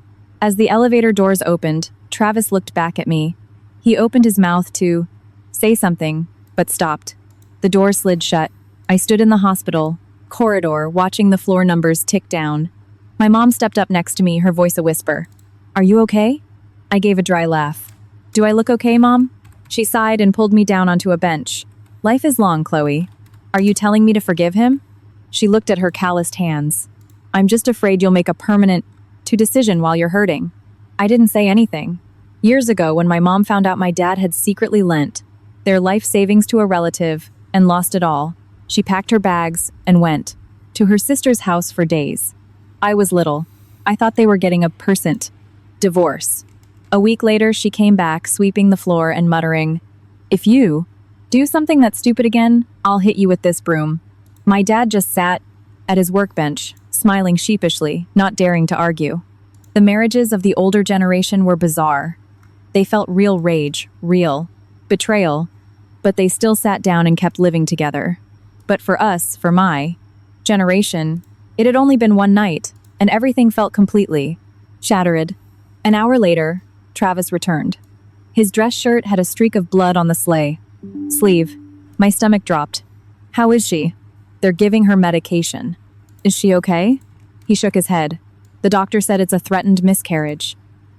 Speaker 1: As the elevator doors opened, Travis looked back at me. He opened his mouth to say something, but stopped. The door slid shut. I stood in the hospital corridor, watching the floor numbers tick down. My mom stepped up next to me, her voice a whisper. Are you okay? I gave a dry laugh. Do I look okay, Mom? She sighed and pulled me down onto a bench. Life is long, Chloe. Are you telling me to forgive him? She looked at her calloused hands. I'm just afraid you'll make a permanent decision while you're hurting. I didn't say anything. Years ago, when my mom found out my dad had secretly lent their life savings to a relative and lost it all, she packed her bags and went to her sister's house for days. I was little. I thought they were getting a percent divorce. A week later, she came back, sweeping the floor and muttering, If you do something that's stupid again, I'll hit you with this broom. My dad just sat at his workbench, smiling sheepishly, not daring to argue. The marriages of the older generation were bizarre. They felt real rage, real betrayal, but they still sat down and kept living together. But for us, for my generation, it had only been one night, and everything felt completely shattered. An hour later, Travis returned. His dress shirt had a streak of blood on the sleeve. My stomach dropped. How is she? They're giving her medication. Is she okay? He shook his head. The doctor said it's a threatened miscarriage.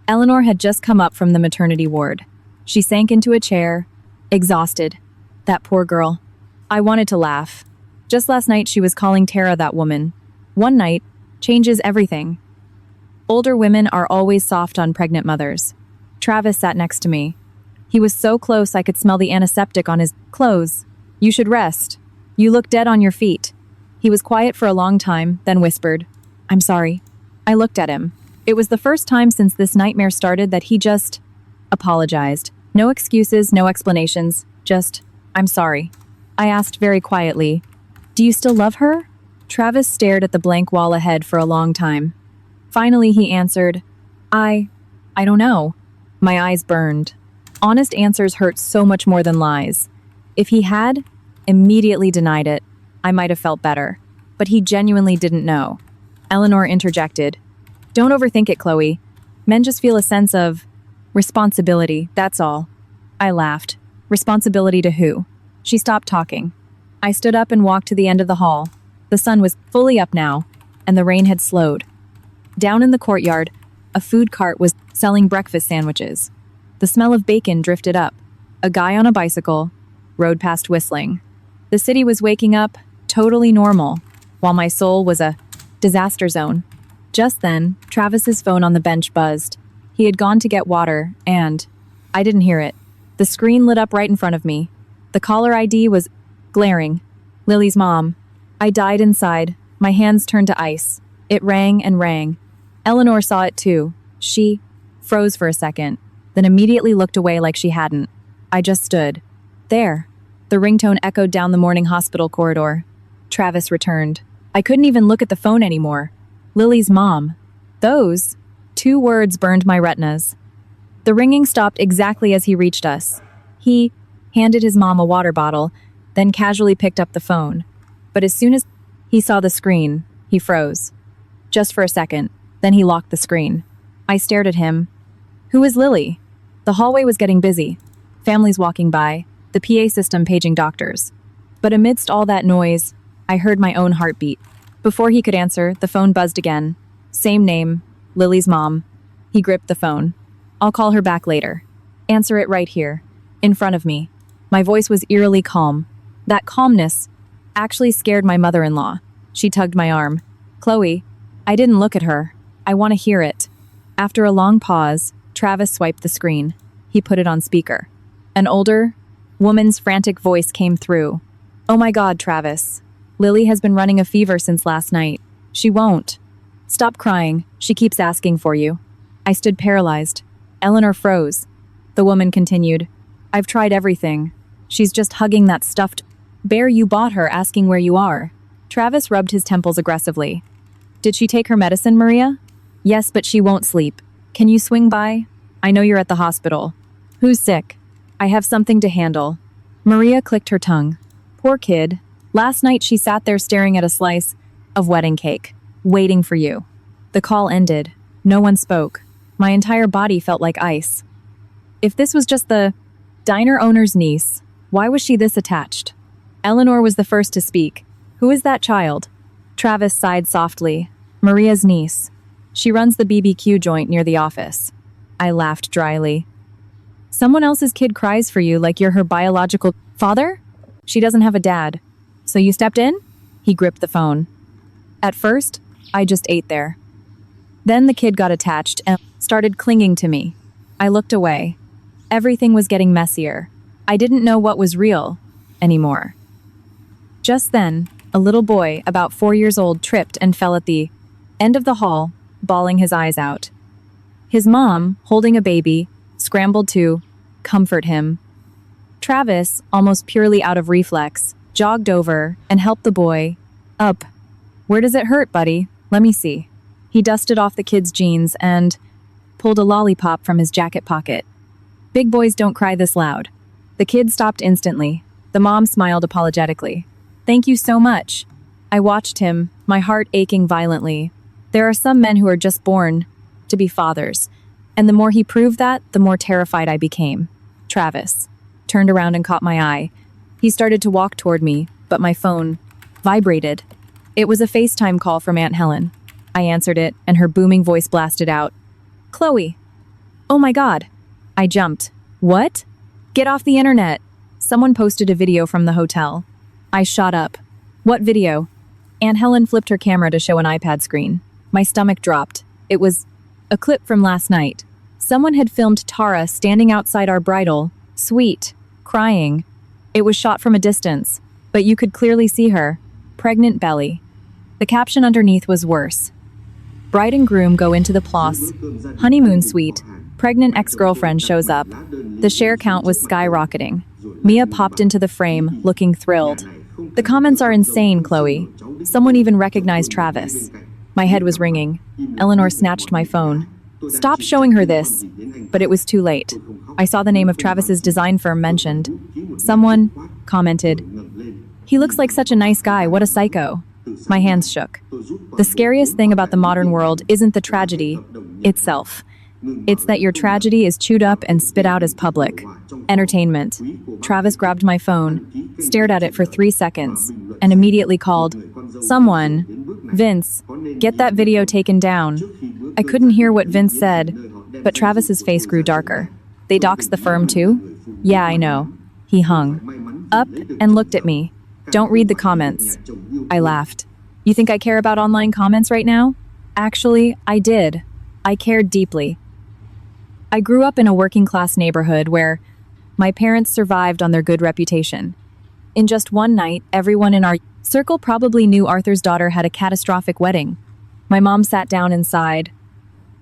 Speaker 1: Eleanor had just come up from the maternity ward. She sank into a chair, exhausted. That poor girl. I wanted to laugh. Just last night she was calling Tara that woman. One night changes everything. Older women are always soft on pregnant mothers. Travis sat next to me. He was so close I could smell the antiseptic on his clothes. You should rest. You look dead on your feet. He was quiet for a long time, then whispered, I'm sorry. I looked at him. It was the first time since this nightmare started that he just apologized. No excuses, no explanations, just, I'm sorry. I asked very quietly, Do you still love her? Travis stared at the blank wall ahead for a long time. Finally, he answered, I don't know. My eyes burned. Honest answers hurt so much more than lies. If he had immediately denied it, I might have felt better. But he genuinely didn't know. Eleanor interjected. Don't overthink it, Chloe. Men just feel a sense of responsibility, that's all. I laughed. Responsibility to who? She stopped talking. I stood up and walked to the end of the hall. The sun was fully up now, and the rain had slowed. Down in the courtyard, a food cart was selling breakfast sandwiches. The smell of bacon drifted up. A guy on a bicycle rode past whistling. The city was waking up, totally normal, while my soul was a disaster zone. Just then, Travis's phone on the bench buzzed. He had gone to get water, and I didn't hear it. The screen lit up right in front of me. The caller ID was glaring. Lily's mom. I died inside. My hands turned to ice. It rang and rang. Eleanor saw it too. She froze for a second, then immediately looked away like she hadn't. I just stood. There. The ringtone echoed down the morning hospital corridor. Travis returned. I couldn't even look at the phone anymore. Lily's mom. Those two words burned my retinas. The ringing stopped exactly as he reached us. He handed his mom a water bottle, then casually picked up the phone. But as soon as he saw the screen, he froze. Just for a second, then he locked the screen. I stared at him. Who is Lily? The hallway was getting busy. Families walking by, the PA system paging doctors. But amidst all that noise, I heard my own heartbeat. Before he could answer, the phone buzzed again. Same name, Lily's mom. He gripped the phone. I'll call her back later. Answer it right here, in front of me. My voice was eerily calm. That calmness actually scared my mother-in-law. She tugged my arm. Chloe, I didn't look at her. I want to hear it. After a long pause, Travis swiped the screen. He put it on speaker. An older woman's frantic voice came through. Oh my God, Travis. Lily has been running a fever since last night. She won't. Stop crying. She keeps asking for you. I stood paralyzed. Eleanor froze. The woman continued. I've tried everything. She's just hugging that stuffed bear you bought her, asking where you are. Travis rubbed his temples aggressively. Did she take her medicine, Maria? Yes, but she won't sleep. Can you swing by? I know you're at the hospital. Who's sick? I have something to handle. Maria clicked her tongue. Poor kid. Last night she sat there staring at a slice of wedding cake, waiting for you. The call ended. No one spoke. My entire body felt like ice. If this was just the diner owner's niece, why was she this attached? Eleanor was the first to speak. Who is that child? Travis sighed softly. Maria's niece. She runs the BBQ joint near the office. I laughed dryly. Someone else's kid cries for you like you're her biological father? She doesn't have a dad. So you stepped in? He gripped the phone. At first, I just ate there. Then the kid got attached and started clinging to me. I looked away. Everything was getting messier. I didn't know what was real anymore. Just then, a little boy, about 4 years old, tripped and fell at the end of the hall, bawling his eyes out. His mom, holding a baby, scrambled to comfort him. Travis, almost purely out of reflex, jogged over and helped the boy up. Where does it hurt, buddy? Let me see. He dusted off the kid's jeans and pulled a lollipop from his jacket pocket. Big boys don't cry this loud. The kid stopped instantly. The mom smiled apologetically. Thank you so much. I watched him, my heart aching violently. There are some men who are just born to be fathers, and the more he proved that, the more terrified I became. Travis turned around and caught my eye. He started to walk toward me, but my phone vibrated. It was a FaceTime call from Aunt Helen. I answered it, and her booming voice blasted out. Chloe. Oh my God. I jumped. What? Get off the internet. Someone posted a video from the hotel. I shot up. What video? Aunt Helen flipped her camera to show an iPad screen. My stomach dropped. It was a clip from last night. Someone had filmed Tara standing outside our bridal suite, crying. It was shot from a distance, but you could clearly see her. Pregnant belly. The caption underneath was worse. Bride and groom go into the Place honeymoon suite. Pregnant ex-girlfriend shows up. The share count was skyrocketing. Mia popped into the frame, looking thrilled. The comments are insane, Chloe. Someone even recognized Travis. My head was ringing. Eleanor snatched my phone. Stop showing her this. But it was too late. I saw the name of Travis's design firm mentioned. Someone commented, "He looks like such a nice guy, what a psycho." My hands shook. The scariest thing about the modern world isn't the tragedy itself. It's that your tragedy is chewed up and spit out as public entertainment. Travis grabbed my phone, stared at it for 3 seconds, and immediately called, "Someone, Vince, get that video taken down." I couldn't hear what Vince said, but Travis's face grew darker. "They doxed the firm too?" "Yeah, I know." He hung up and looked at me. "Don't read the comments." I laughed. "You think I care about online comments right now?" Actually, I did. I cared deeply. I grew up in a working-class neighborhood where my parents survived on their good reputation. In just one night, everyone in our circle probably knew Arthur's daughter had a catastrophic wedding. My mom sat down and sighed.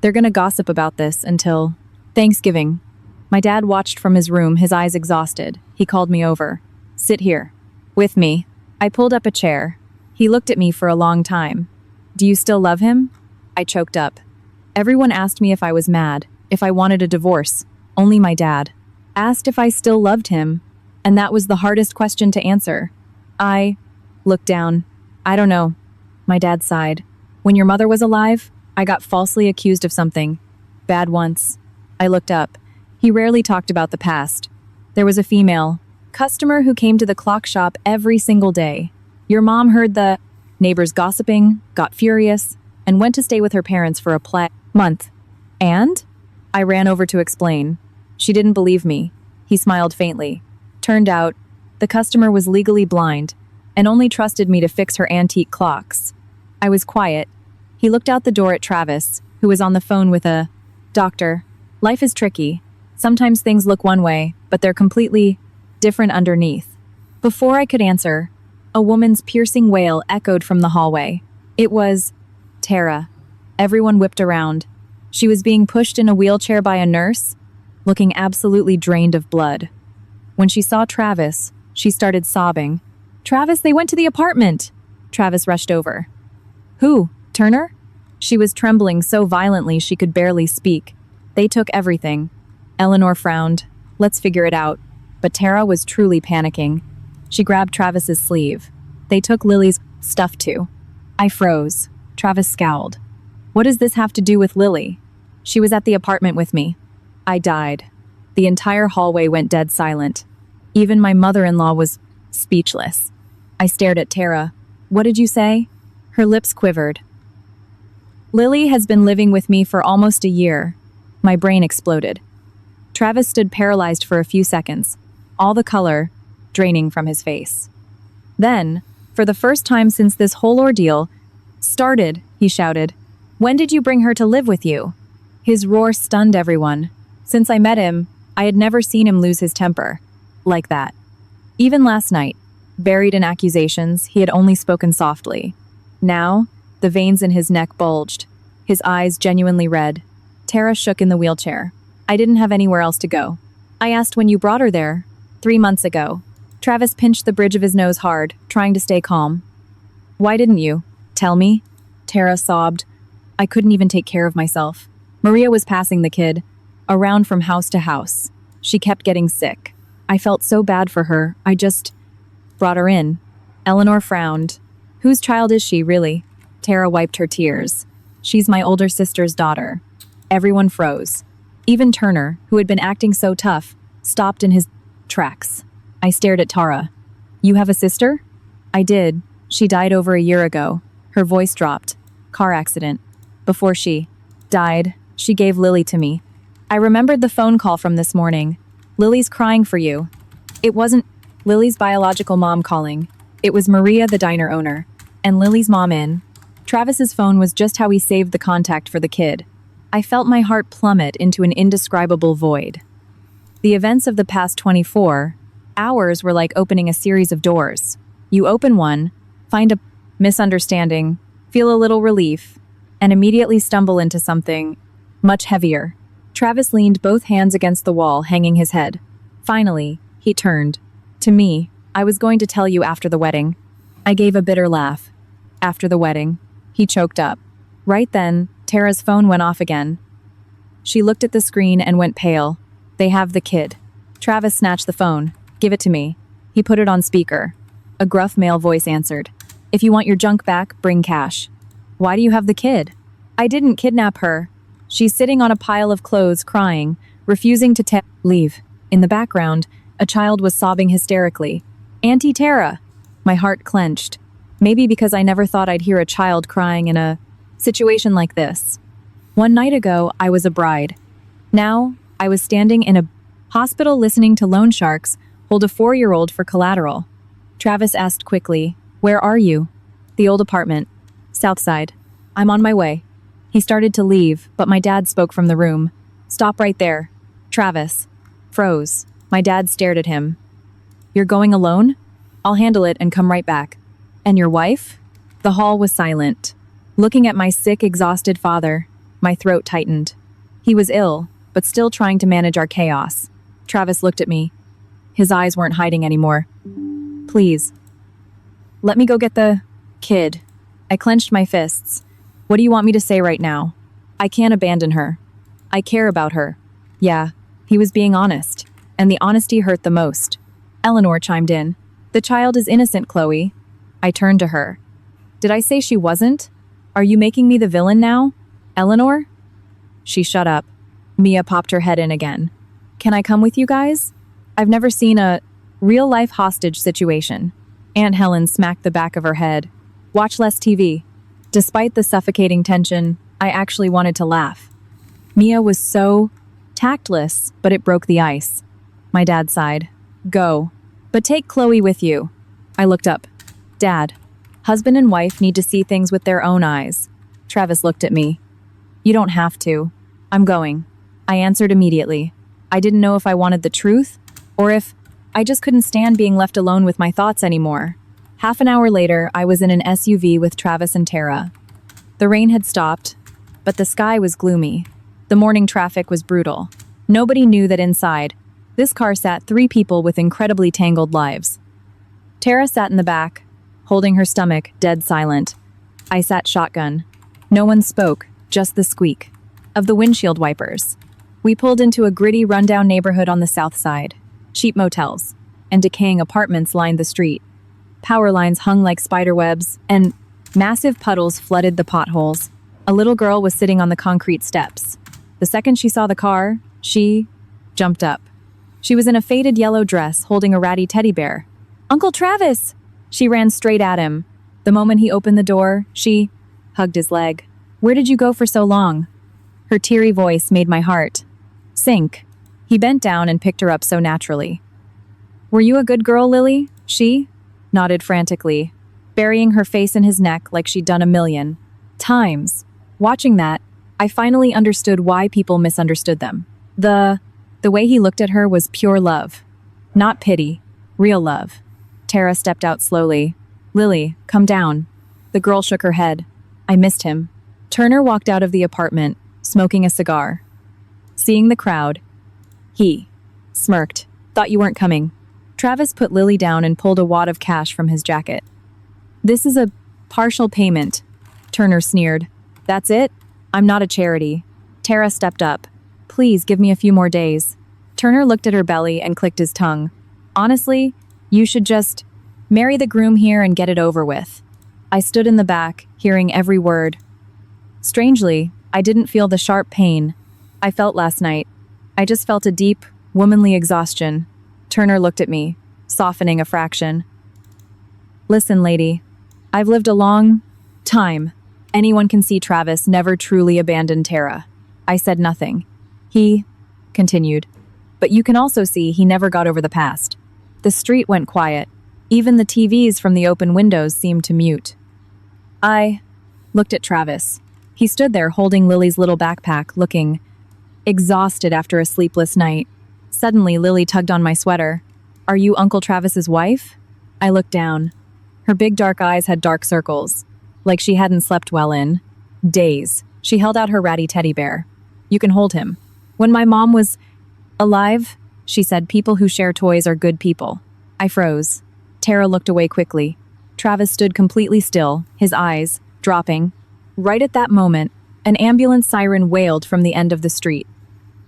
Speaker 1: "They're gonna gossip about this until Thanksgiving." My dad watched from his room, his eyes exhausted. He called me over. "Sit here. With me." I pulled up a chair. He looked at me for a long time. "Do you still love him?" I choked up. Everyone asked me if I was mad, if I wanted a divorce. Only my dad asked if I still loved him, and that was the hardest question to answer. I looked down. "I don't know." My dad sighed. "When your mother was alive, I got falsely accused of something bad once." I looked up. He rarely talked about the past. There was a female customer who came to the clock shop every single day. Your mom heard the neighbors gossiping, got furious, and went to stay with her parents for a month. And? I ran over to explain. She didn't believe me. He smiled faintly. Turned out, the customer was legally blind and only trusted me to fix her antique clocks. I was quiet. He looked out the door at Travis, who was on the phone with a doctor. Life is tricky. Sometimes things look one way, but they're completely different underneath. Before I could answer, a woman's piercing wail echoed from the hallway. It was Tara. Everyone whipped around. She was being pushed in a wheelchair by a nurse, looking absolutely drained of blood. When she saw Travis, she started sobbing. "Travis, they went to the apartment!" Travis rushed over. "Who? Turner?" She was trembling so violently she could barely speak. "They took everything." Eleanor frowned. "Let's figure it out." But Tara was truly panicking. She grabbed Travis's sleeve. "They took Lily's stuff too." I froze. Travis scowled. "What does this have to do with Lily?" "She was at the apartment with me." I died. The entire hallway went dead silent. Even my mother-in-law was speechless. I stared at Tara. "What did you say?" Her lips quivered. "Lily has been living with me for almost a year." My brain exploded. Travis stood paralyzed for a few seconds, all the color draining from his face. Then, for the first time since this whole ordeal started, he shouted, "When did you bring her to live with you?" His roar stunned everyone. Since I met him, I had never seen him lose his temper like that. Even last night, buried in accusations, he had only spoken softly. Now, the veins in his neck bulged, his eyes genuinely red. Tara shook in the wheelchair. I didn't have anywhere else to go. I asked when you brought her there. 3 months ago. Travis pinched the bridge of his nose hard, trying to stay calm. "Why didn't you tell me?" Tara sobbed. "I couldn't even take care of myself. Maria was passing the kid around from house to house. She kept getting sick. I felt so bad for her, I just brought her in." Eleanor frowned. "Whose child is she, really?" Tara wiped her tears. "She's my older sister's daughter." Everyone froze. Even Turner, who had been acting so tough, stopped in his tracks. I stared at Tara. "You have a sister?" "I did. She died over a year ago." Her voice dropped. "Car accident. Before she died, she gave Lily to me. I remembered the phone call from this morning. Lily's crying for you." It wasn't Lily's biological mom calling. It was Maria, the diner owner, and Lily's mom in. Travis's phone was just how he saved the contact for the kid. I felt my heart plummet into an indescribable void. The events of the past 24 hours were like opening a series of doors. You open one, find a misunderstanding, feel a little relief, and immediately stumble into something much heavier. Travis leaned both hands against the wall, hanging his head. Finally, he turned. To me, "I was going to tell you after the wedding." I gave a bitter laugh. "After the wedding?" He choked up. Right then, Tara's phone went off again. She looked at the screen and went pale. They have the kid. Travis snatched the phone. Give it to me. He put it on speaker. A gruff male voice answered. If you want your junk back, bring cash. Why do you have the kid? I didn't kidnap her. She's sitting on a pile of clothes, crying, refusing to leave. In the background, a child was sobbing hysterically. Auntie Tara! My heart clenched. Maybe because I never thought I'd hear a child crying in a situation like this. One night ago, I was a bride. Now, I was standing in a hospital listening to loan sharks hold a 4-year-old for collateral. Travis asked quickly, Where are you? The old apartment. Southside. I'm on my way. He started to leave, but my dad spoke from the room. Stop right there. Travis. Froze. My dad stared at him. You're going alone? I'll handle it and come right back. And your wife? The hall was silent. Looking at my sick, exhausted father, my throat tightened. He was ill, but still trying to manage our chaos. Travis looked at me. His eyes weren't hiding anymore. Please. Let me go get the kid. I clenched my fists. What do you want me to say right now? I can't abandon her. I care about her. Yeah, he was being honest, and the honesty hurt the most. Eleanor chimed in. The child is innocent, Chloe. I turned to her. Did I say she wasn't? Are you making me the villain now? Eleanor? She shut up. Mia popped her head in again. Can I come with you guys? I've never seen a real-life hostage situation. Aunt Helen smacked the back of her head. Watch less TV. Despite the suffocating tension, I actually wanted to laugh. Mia was so tactless, but it broke the ice. My dad sighed. Go. But take Chloe with you. I looked up. Dad, husband and wife need to see things with their own eyes. Travis looked at me. You don't have to. I'm going. I answered immediately. I didn't know if I wanted the truth, or if I just couldn't stand being left alone with my thoughts anymore. Half an hour later, I was in an SUV with Travis and Tara. The rain had stopped, but the sky was gloomy. The morning traffic was brutal. Nobody knew that inside, this car sat 3 people with incredibly tangled lives. Tara sat in the back, holding her stomach, dead silent. I sat shotgun. No one spoke, just the squeak of the windshield wipers. We pulled into a gritty, rundown neighborhood on the south side. Cheap motels and decaying apartments lined the street. Power lines hung like spider webs, and massive puddles flooded the potholes. A little girl was sitting on the concrete steps. The second she saw the car, she jumped up. She was in a faded yellow dress, holding a ratty teddy bear. Uncle Travis! She ran straight at him. The moment he opened the door, she hugged his leg. Where did you go for so long? Her teary voice made my heart sink. He bent down and picked her up so naturally. Were you a good girl, Lily? She nodded frantically, burying her face in his neck like she'd done 1,000,000 times. Watching that, I finally understood why people misunderstood them. The way he looked at her was pure love. Not pity, real love. Tara stepped out slowly. Lily, come down. The girl shook her head. I missed him. Turner walked out of the apartment, smoking a cigar. Seeing the crowd, he smirked. Thought you weren't coming. Travis put Lily down and pulled a wad of cash from his jacket. This is a partial payment, Turner sneered. That's it? I'm not a charity. Tara stepped up. Please give me a few more days. Turner looked at her belly and clicked his tongue. Honestly, you should just marry the groom here and get it over with. I stood in the back, hearing every word. Strangely, I didn't feel the sharp pain I felt last night. I just felt a deep, womanly exhaustion. Turner looked at me, softening a fraction. Listen, lady, I've lived a long time. Anyone can see Travis never truly abandoned Tara. I said nothing. He continued. But you can also see he never got over the past. The street went quiet. Even the TVs from the open windows seemed to mute. I looked at Travis. He stood there holding Lily's little backpack, looking exhausted after a sleepless night. Suddenly, Lily tugged on my sweater. Are you Uncle Travis's wife? I looked down. Her big dark eyes had dark circles, like she hadn't slept well in days. She held out her ratty teddy bear. You can hold him. When my mom was alive, she said, people who share toys are good people. I froze. Tara looked away quickly. Travis stood completely still, his eyes dropping. Right at that moment, an ambulance siren wailed from the end of the street.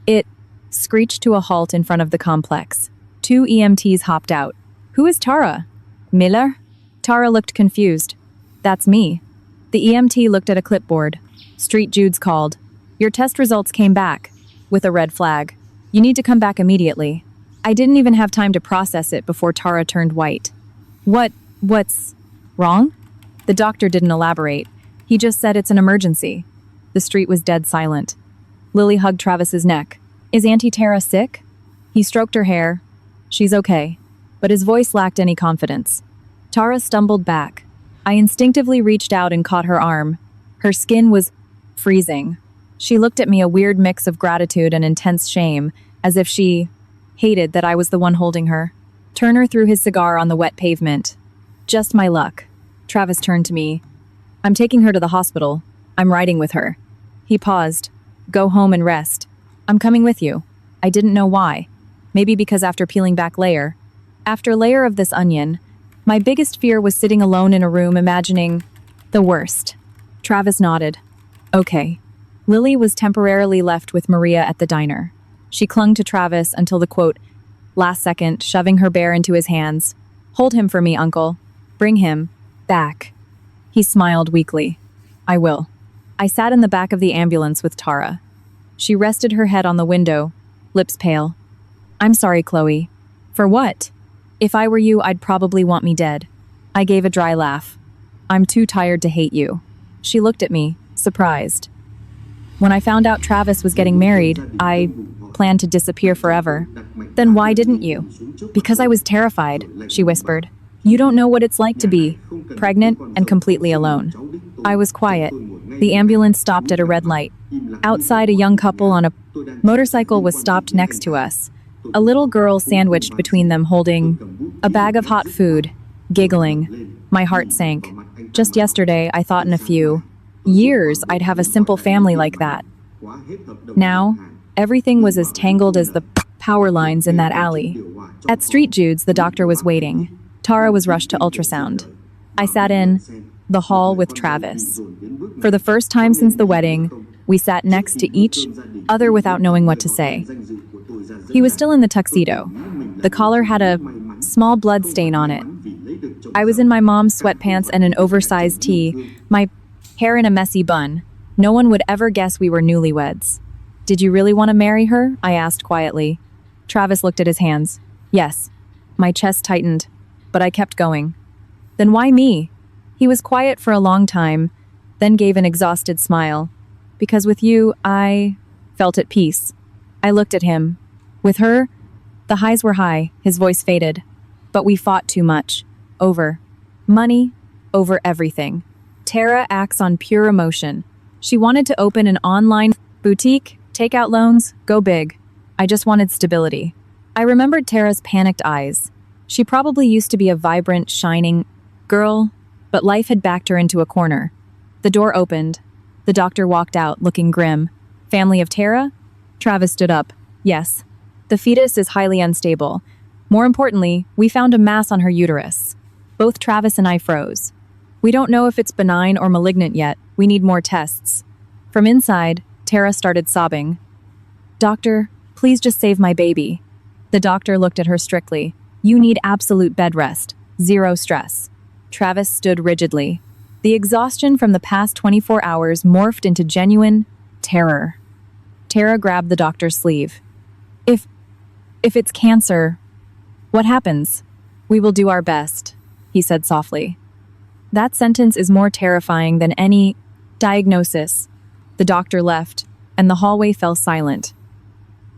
Speaker 1: It screeched to a halt in front of the complex. 2 EMTs hopped out. Who is Tara? Miller? Tara looked confused. That's me. The EMT looked at a clipboard. Street Jude's called. Your test results came back. With a red flag. You need to come back immediately. I didn't even have time to process it before Tara turned white. What's wrong? The doctor didn't elaborate. He just said it's an emergency. The street was dead silent. Lily hugged Travis's neck. Is Auntie Tara sick? He stroked her hair. She's okay. But his voice lacked any confidence. Tara stumbled back. I instinctively reached out and caught her arm. Her skin was freezing. She looked at me, a weird mix of gratitude and intense shame, as if she hated that I was the one holding her. Turner threw his cigar on the wet pavement. Just my luck. Travis turned to me. I'm taking her to the hospital. I'm riding with her. He paused. Go home and rest. I'm coming with you. I didn't know why. Maybe because after peeling back layer after layer of this onion, my biggest fear was sitting alone in a room imagining the worst. Travis nodded. Okay. Lily was temporarily left with Maria at the diner. She clung to Travis until the quote, last second, shoving her bear into his hands. Hold him for me, uncle. Bring him back. He smiled weakly. I will. I sat in the back of the ambulance with Tara. She rested her head on the window, lips pale. I'm sorry, Chloe. For what? If I were you, I'd probably want me dead. I gave a dry laugh. I'm too tired to hate you. She looked at me, surprised. When I found out Travis was getting married, I planned to disappear forever. Then why didn't you? Because I was terrified, she whispered. You don't know what it's like to be pregnant and completely alone. I was quiet. The ambulance stopped at a red light. Outside, a young couple on a motorcycle was stopped next to us. A little girl sandwiched between them holding a bag of hot food, giggling. My heart sank. Just yesterday, I thought in a few years I'd have a simple family like that. Now, everything was as tangled as the power lines in that alley. At Street Jude's, the doctor was waiting. Tara was rushed to ultrasound. I sat in the hall with Travis. For the first time since the wedding, we sat next to each other without knowing what to say. He was still in the tuxedo. The collar had a small blood stain on it. I was in my mom's sweatpants and an oversized tee, my hair in a messy bun. No one would ever guess we were newlyweds. Did you really want to marry her? I asked quietly. Travis looked at his hands. Yes. My chest tightened, but I kept going. Then why me? He was quiet for a long time, then gave an exhausted smile. Because with you, I felt at peace. I looked at him. With her, the highs were high, his voice faded. But we fought too much. Over money, over everything. Tara acts on pure emotion. She wanted to open an online boutique, take out loans, go big. I just wanted stability. I remembered Tara's panicked eyes. She probably used to be a vibrant, shining girl, but life had backed her into a corner. The door opened. The doctor walked out, looking grim. Family of Tara? Travis stood up. Yes. The fetus is highly unstable. More importantly, we found a mass on her uterus. Both Travis and I froze. We don't know if it's benign or malignant yet. We need more tests. From inside, Tara started sobbing. Doctor, please just save my baby. The doctor looked at her strictly. You need absolute bed rest. Zero stress. Travis stood rigidly. The exhaustion from the past 24 hours morphed into genuine terror. Tara grabbed the doctor's sleeve. If it's cancer, what happens? We will do our best, he said softly. That sentence is more terrifying than any diagnosis. The doctor left, and the hallway fell silent.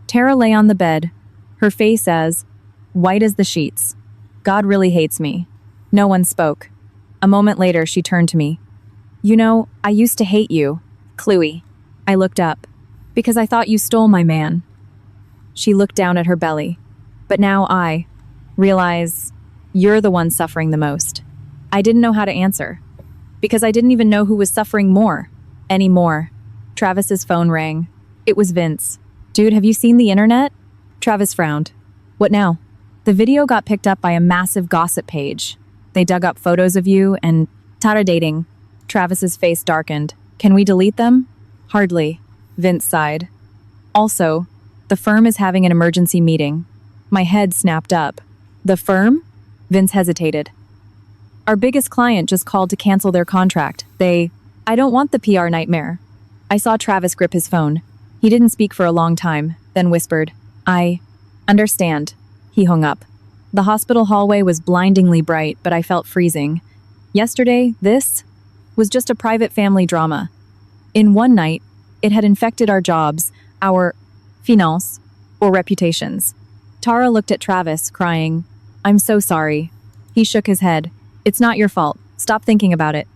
Speaker 1: Tara lay on the bed, her face as white as the sheets. God really hates me. No one spoke. A moment later, she turned to me. You know, I used to hate you, Chloe. I looked up. Because I thought you stole my man. She looked down at her belly. But now I realize you're the one suffering the most. I didn't know how to answer. Because I didn't even know who was suffering more. Anymore. Travis's phone rang. It was Vince. Dude, have you seen the internet? Travis frowned. What now? The video got picked up by a massive gossip page. They dug up photos of you and Tara dating. Travis's face darkened. Can we delete them? Hardly. Vince sighed. Also, The firm is having an emergency meeting. My head snapped up. The firm? Vince hesitated. Our biggest client just called to cancel their contract. I don't want the PR nightmare. I saw Travis grip his phone. He didn't speak for a long time, then whispered, I understand. He hung up. The hospital hallway was blindingly bright, but I felt freezing. Yesterday, this was just a private family drama. In one night, it had infected our jobs, our finance, or reputations. Tara looked at Travis, crying, I'm so sorry. He shook his head. It's not your fault. Stop thinking about it.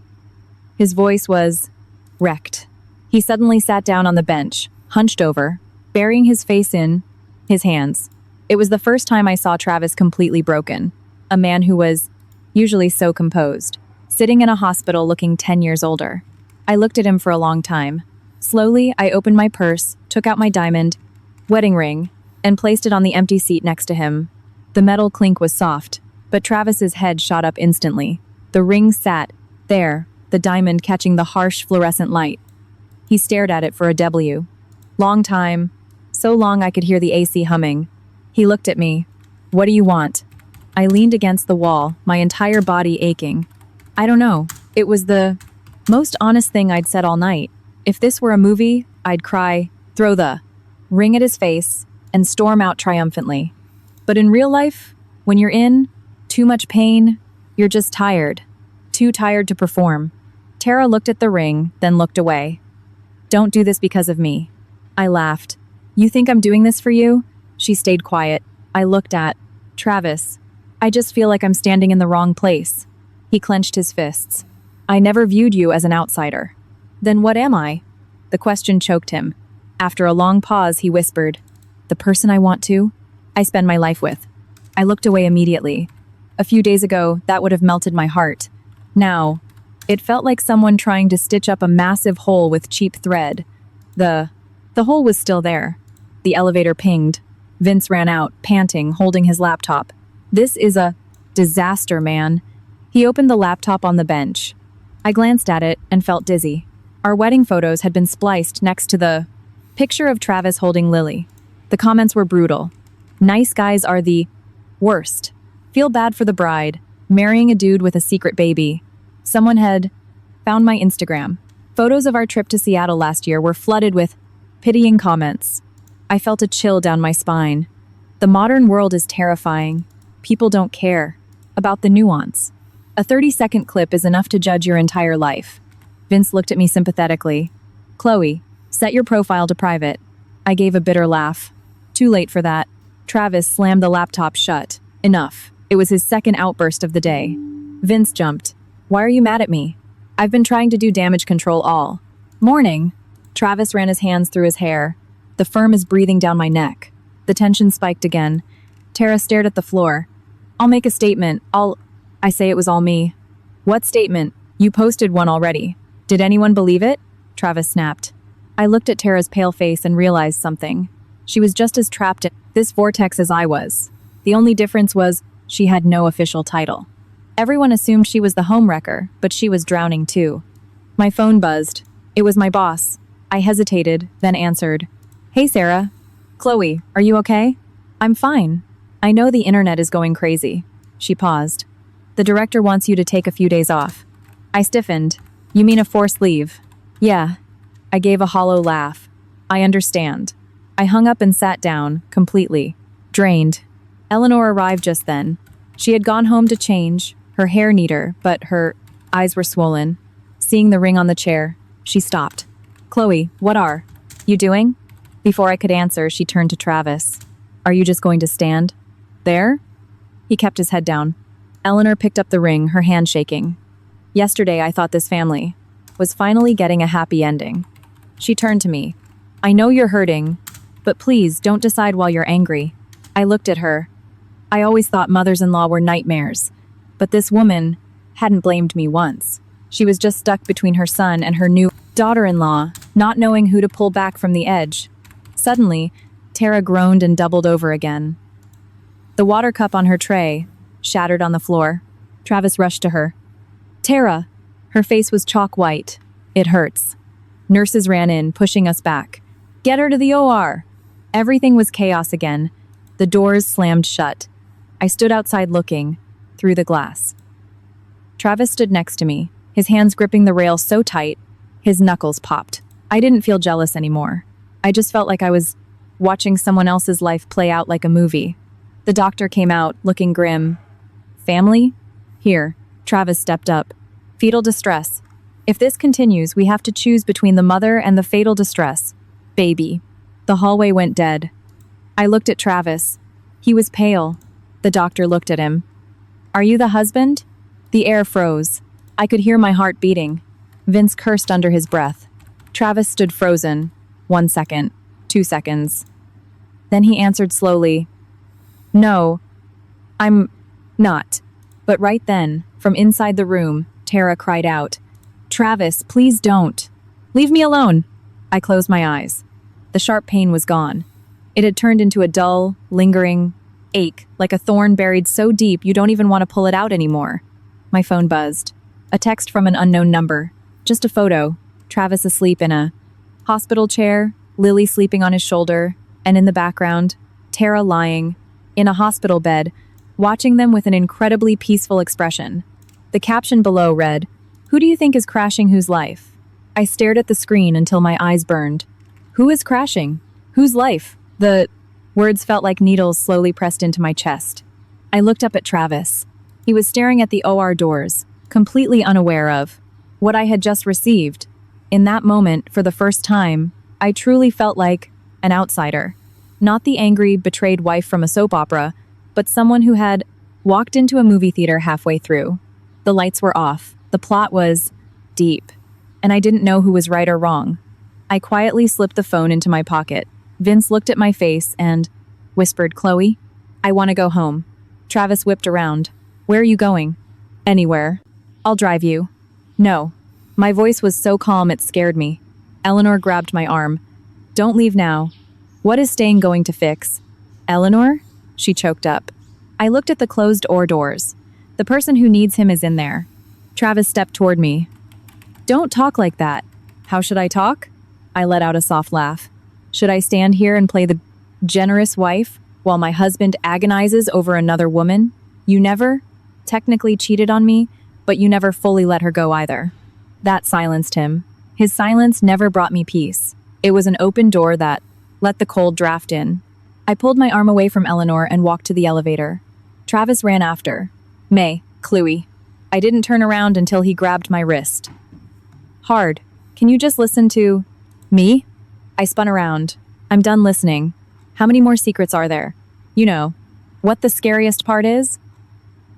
Speaker 1: His voice was wrecked. He suddenly sat down on the bench, hunched over, burying his face in his hands. It was the first time I saw Travis completely broken, a man who was usually so composed, sitting in a hospital looking 10 years older. I looked at him for a long time. Slowly, I opened my purse, took out my diamond wedding ring, and placed it on the empty seat next to him. The metal clink was soft, but Travis's head shot up instantly. The ring sat there, the diamond catching the harsh fluorescent light. He stared at it for a W. Long time, so long I could hear the AC humming. He looked at me. What do you want? I leaned against the wall, my entire body aching. I don't know. It was the most honest thing I'd said all night. If this were a movie, I'd cry, throw the ring at his face, and storm out triumphantly. But in real life, when you're in too much pain, you're just tired. Too tired to perform. Tara looked at the ring, then looked away. Don't do this because of me. I laughed. You think I'm doing this for you? She stayed quiet. I looked at Travis. I just feel like I'm standing in the wrong place. He clenched his fists. I never viewed you as an outsider. Then what am I? The question choked him. After a long pause, he whispered, the person I want to, I spend my life with. I looked away immediately. A few days ago, that would have melted my heart. Now, it felt like someone trying to stitch up a massive hole with cheap thread. The hole was still there. The elevator pinged. Vince ran out, panting, holding his laptop. This is a disaster, man. He opened the laptop on the bench. I glanced at it and felt dizzy. Our wedding photos had been spliced next to the picture of Travis holding Lily. The comments were brutal. Nice guys are the worst. Feel bad for the bride. Marrying a dude with a secret baby. Someone had found my Instagram. Photos of our trip to Seattle last year were flooded with pitying comments. I felt a chill down my spine. The modern world is terrifying. People don't care about the nuance. A 30-second clip is enough to judge your entire life. Vince looked at me sympathetically. Chloe, set your profile to private. I gave a bitter laugh. Too late for that. Travis slammed the laptop shut. Enough. It was his second outburst of the day. Vince jumped. Why are you mad at me? I've been trying to do damage control all morning. Travis ran his hands through his hair. The firm is breathing down my neck. The tension spiked again. Tara stared at the floor. I'll make a statement. I say it was all me. What statement? You posted one already. Did anyone believe it? Travis snapped. I looked at Tara's pale face and realized something. She was just as trapped in this vortex as I was. The only difference was she had no official title. Everyone assumed she was the homewrecker, but she was drowning too. My phone buzzed. It was my boss. I hesitated, then answered. Hey, Sarah. Chloe, are you okay? I'm fine. I know the internet is going crazy. She paused. The director wants you to take a few days off. I stiffened. You mean a forced leave? Yeah. I gave a hollow laugh. I understand. I hung up and sat down, completely drained. Eleanor arrived just then. She had gone home to change, her hair neater, but her eyes were swollen. Seeing the ring on the chair, she stopped. Chloe, what are you doing? Before I could answer, she turned to Travis. Are you just going to stand there? He kept his head down. Eleanor picked up the ring, her hand shaking. Yesterday, I thought this family was finally getting a happy ending. She turned to me. I know you're hurting, but please don't decide while you're angry. I looked at her. I always thought mothers-in-law were nightmares, but this woman hadn't blamed me once. She was just stuck between her son and her new daughter-in-law, not knowing who to pull back from the edge. Suddenly, Tara groaned and doubled over again. The water cup on her tray shattered on the floor. Travis rushed to her. Tara! Her face was chalk white. It hurts. Nurses ran in, pushing us back. Get her to the OR! Everything was chaos again. The doors slammed shut. I stood outside looking, through the glass. Travis stood next to me, his hands gripping the rail so tight, his knuckles popped. I didn't feel jealous anymore. I just felt like I was watching someone else's life play out like a movie. The doctor came out, looking grim. Family? Here. Travis stepped up. Fetal distress. If this continues, we have to choose between the mother and the fatal distress. Baby. The hallway went dead. I looked at Travis. He was pale. The doctor looked at him. Are you the husband? The air froze. I could hear my heart beating. Vince cursed under his breath. Travis stood frozen. 1 second. 2 seconds. Then he answered slowly. No, I'm not. But right then, from inside the room, Tara cried out, Travis, please don't. Leave me alone. I closed my eyes. The sharp pain was gone. It had turned into a dull, lingering ache, like a thorn buried so deep you don't even want to pull it out anymore. My phone buzzed. A text from an unknown number. Just a photo. Travis asleep in a hospital chair, Lily sleeping on his shoulder, and in the background, Tara lying in a hospital bed, watching them with an incredibly peaceful expression. The caption below read, Who do you think is crashing whose life? I stared at the screen until my eyes burned. Who is crashing? Whose life? The words felt like needles slowly pressed into my chest. I looked up at Travis. He was staring at the OR doors, completely unaware of what I had just received. In that moment, for the first time, I truly felt like an outsider. Not the angry, betrayed wife from a soap opera, but someone who had walked into a movie theater halfway through. The lights were off. The plot was deep, and I didn't know who was right or wrong. I quietly slipped the phone into my pocket. Vince looked at my face and whispered, Chloe, I want to go home. Travis whipped around. Where are you going? Anywhere. I'll drive you. No. My voice was so calm it scared me. Eleanor grabbed my arm. Don't leave now. What is staying going to fix? Eleanor? She choked up. I looked at the closed OR doors. The person who needs him is in there. Travis stepped toward me. Don't talk like that. How should I talk? I let out a soft laugh. Should I stand here and play the generous wife while my husband agonizes over another woman? You never technically cheated on me, but you never fully let her go either. That silenced him. His silence never brought me peace. It was an open door that let the cold draft in. I pulled my arm away from Eleanor and walked to the elevator. Travis ran after. May, Chloe. I didn't turn around until he grabbed my wrist. Hard. Can you just listen to me? I spun around. I'm done listening. How many more secrets are there? You know, what the scariest part is?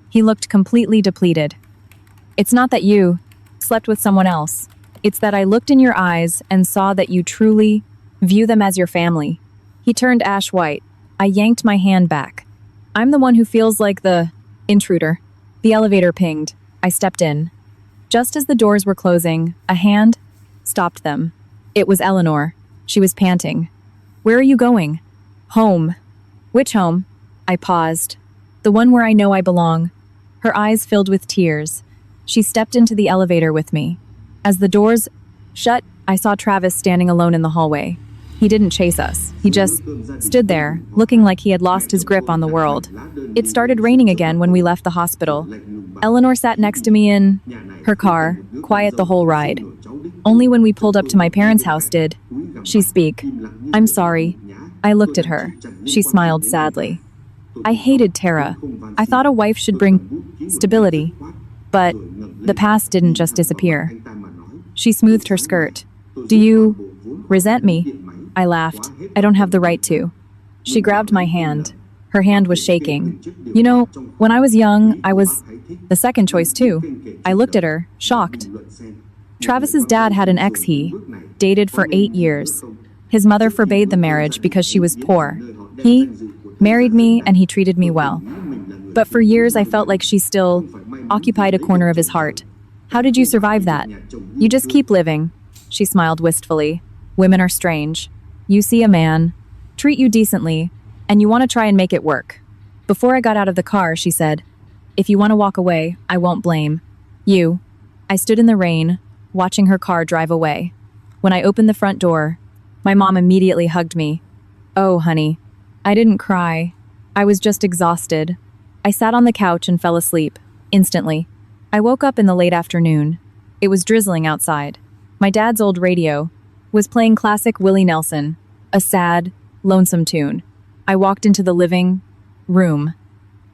Speaker 1: He looked completely depleted. It's not that you slept with someone else. It's that I looked in your eyes and saw that you truly view them as your family. He turned ash white. I yanked my hand back. I'm the one who feels like the intruder. The elevator pinged. I stepped in. Just as the doors were closing, a hand stopped them. It was Eleanor. She was panting. Where are you going? Home. Which home? I paused. The one where I know I belong. Her eyes filled with tears. She stepped into the elevator with me. As the doors shut, I saw Travis standing alone in the hallway. He didn't chase us. He just stood there, looking like he had lost his grip on the world. It started raining again when we left the hospital. Eleanor sat next to me in her car, quiet the whole ride. Only when we pulled up to my parents' house did she speak. I'm sorry. I looked at her. She smiled sadly. I hated Tara. I thought a wife should bring stability. But the past didn't just disappear. She smoothed her skirt. Do you resent me? I laughed. I don't have the right to. She grabbed my hand. Her hand was shaking. You know, when I was young, I was the second choice too. I looked at her, shocked. Travis's dad had an ex he dated for 8 years. His mother forbade the marriage because she was poor. He married me and he treated me well. But for years I felt like she still occupied a corner of his heart. How did you survive that? You just keep living. She smiled wistfully. Women are strange. You see a man, treat you decently, and you want to try and make it work. Before I got out of the car, she said, if you want to walk away, I won't blame you. I stood in the rain, watching her car drive away. When I opened the front door, my mom immediately hugged me. Oh, honey. I didn't cry. I was just exhausted. I sat on the couch and fell asleep, instantly. I woke up in the late afternoon. It was drizzling outside. My dad's old radio was playing classic Willie Nelson, a sad, lonesome tune. I walked into the living room.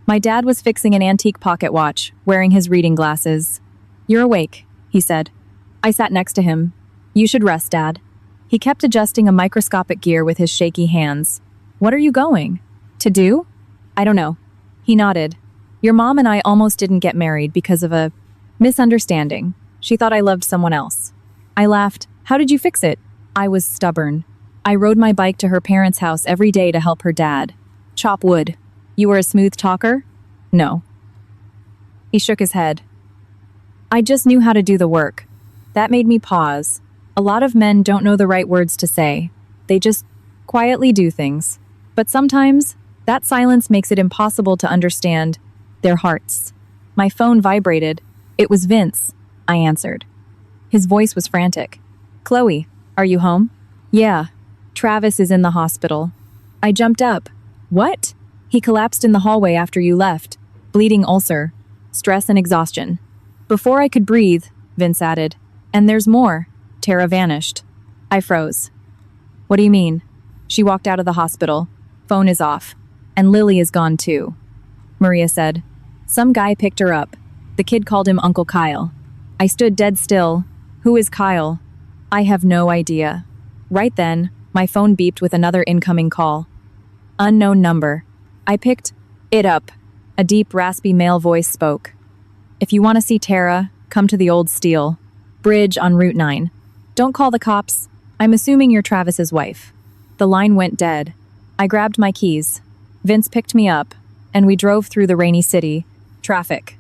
Speaker 1: My dad was fixing an antique pocket watch, wearing his reading glasses. "You're awake," he said. I sat next to him. "You should rest, Dad." He kept adjusting a microscopic gear with his shaky hands. "What are you going to do?" "I don't know." He nodded. "Your mom and I almost didn't get married because of a misunderstanding. She thought I loved someone else." I laughed. "How did you fix it?" I was stubborn. "I rode my bike to her parents' house every day to help her dad chop wood." "You were a smooth talker?" "No." He shook his head. "I just knew how to do the work." That made me pause. A lot of men don't know the right words to say. They just quietly do things. But sometimes, that silence makes it impossible to understand their hearts. My phone vibrated. It was Vince. I answered. His voice was frantic. "Chloe, are you home?" "Yeah. Travis is in the hospital." I jumped up. "What?" "He collapsed in the hallway after you left. Bleeding ulcer. Stress and exhaustion." Before I could breathe, Vince added, "And there's more. Tara vanished." I froze. "What do you mean?" "She walked out of the hospital. Phone is off. And Lily is gone too." Maria said. "Some guy picked her up. The kid called him Uncle Kyle." I stood dead still. "Who is Kyle?" "I have no idea." Right then, my phone beeped with another incoming call. Unknown number. I picked it up. A deep, raspy male voice spoke. "If you want to see Tara, come to the old steel bridge on Route 9. Don't call the cops. I'm assuming you're Travis's wife." The line went dead. I grabbed my keys. Vince picked me up, and we drove through the rainy city. Traffic.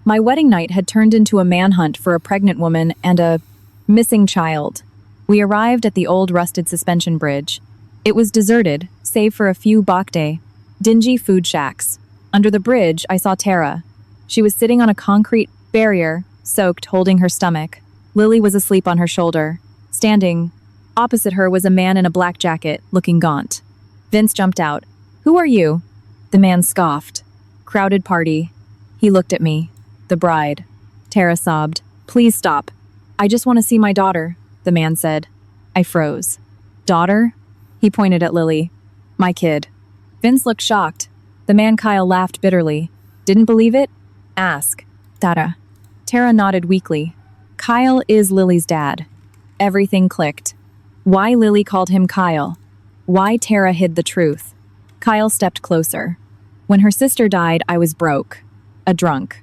Speaker 1: My wedding night had turned into a manhunt for a pregnant woman and a missing child. We arrived at the old rusted suspension bridge. It was deserted, save for a few bakde, dingy food shacks. Under the bridge, I saw Tara. She was sitting on a concrete barrier, soaked, holding her stomach. Lily was asleep on her shoulder. Standing opposite her was a man in a black jacket, looking gaunt. Vince jumped out. "Who are you?" The man scoffed. "Crowded party." He looked at me. "The bride." Tara sobbed. "Please stop. I just want to see my daughter," the man said. I froze. "Daughter?" He pointed at Lily. "My kid." Vince looked shocked. The man Kyle laughed bitterly. "Didn't believe it? Ask Tara." Tara nodded weakly. "Kyle is Lily's dad." Everything clicked. Why Lily called him Kyle. Why Tara hid the truth. Kyle stepped closer. When her sister died, I was broke. A drunk.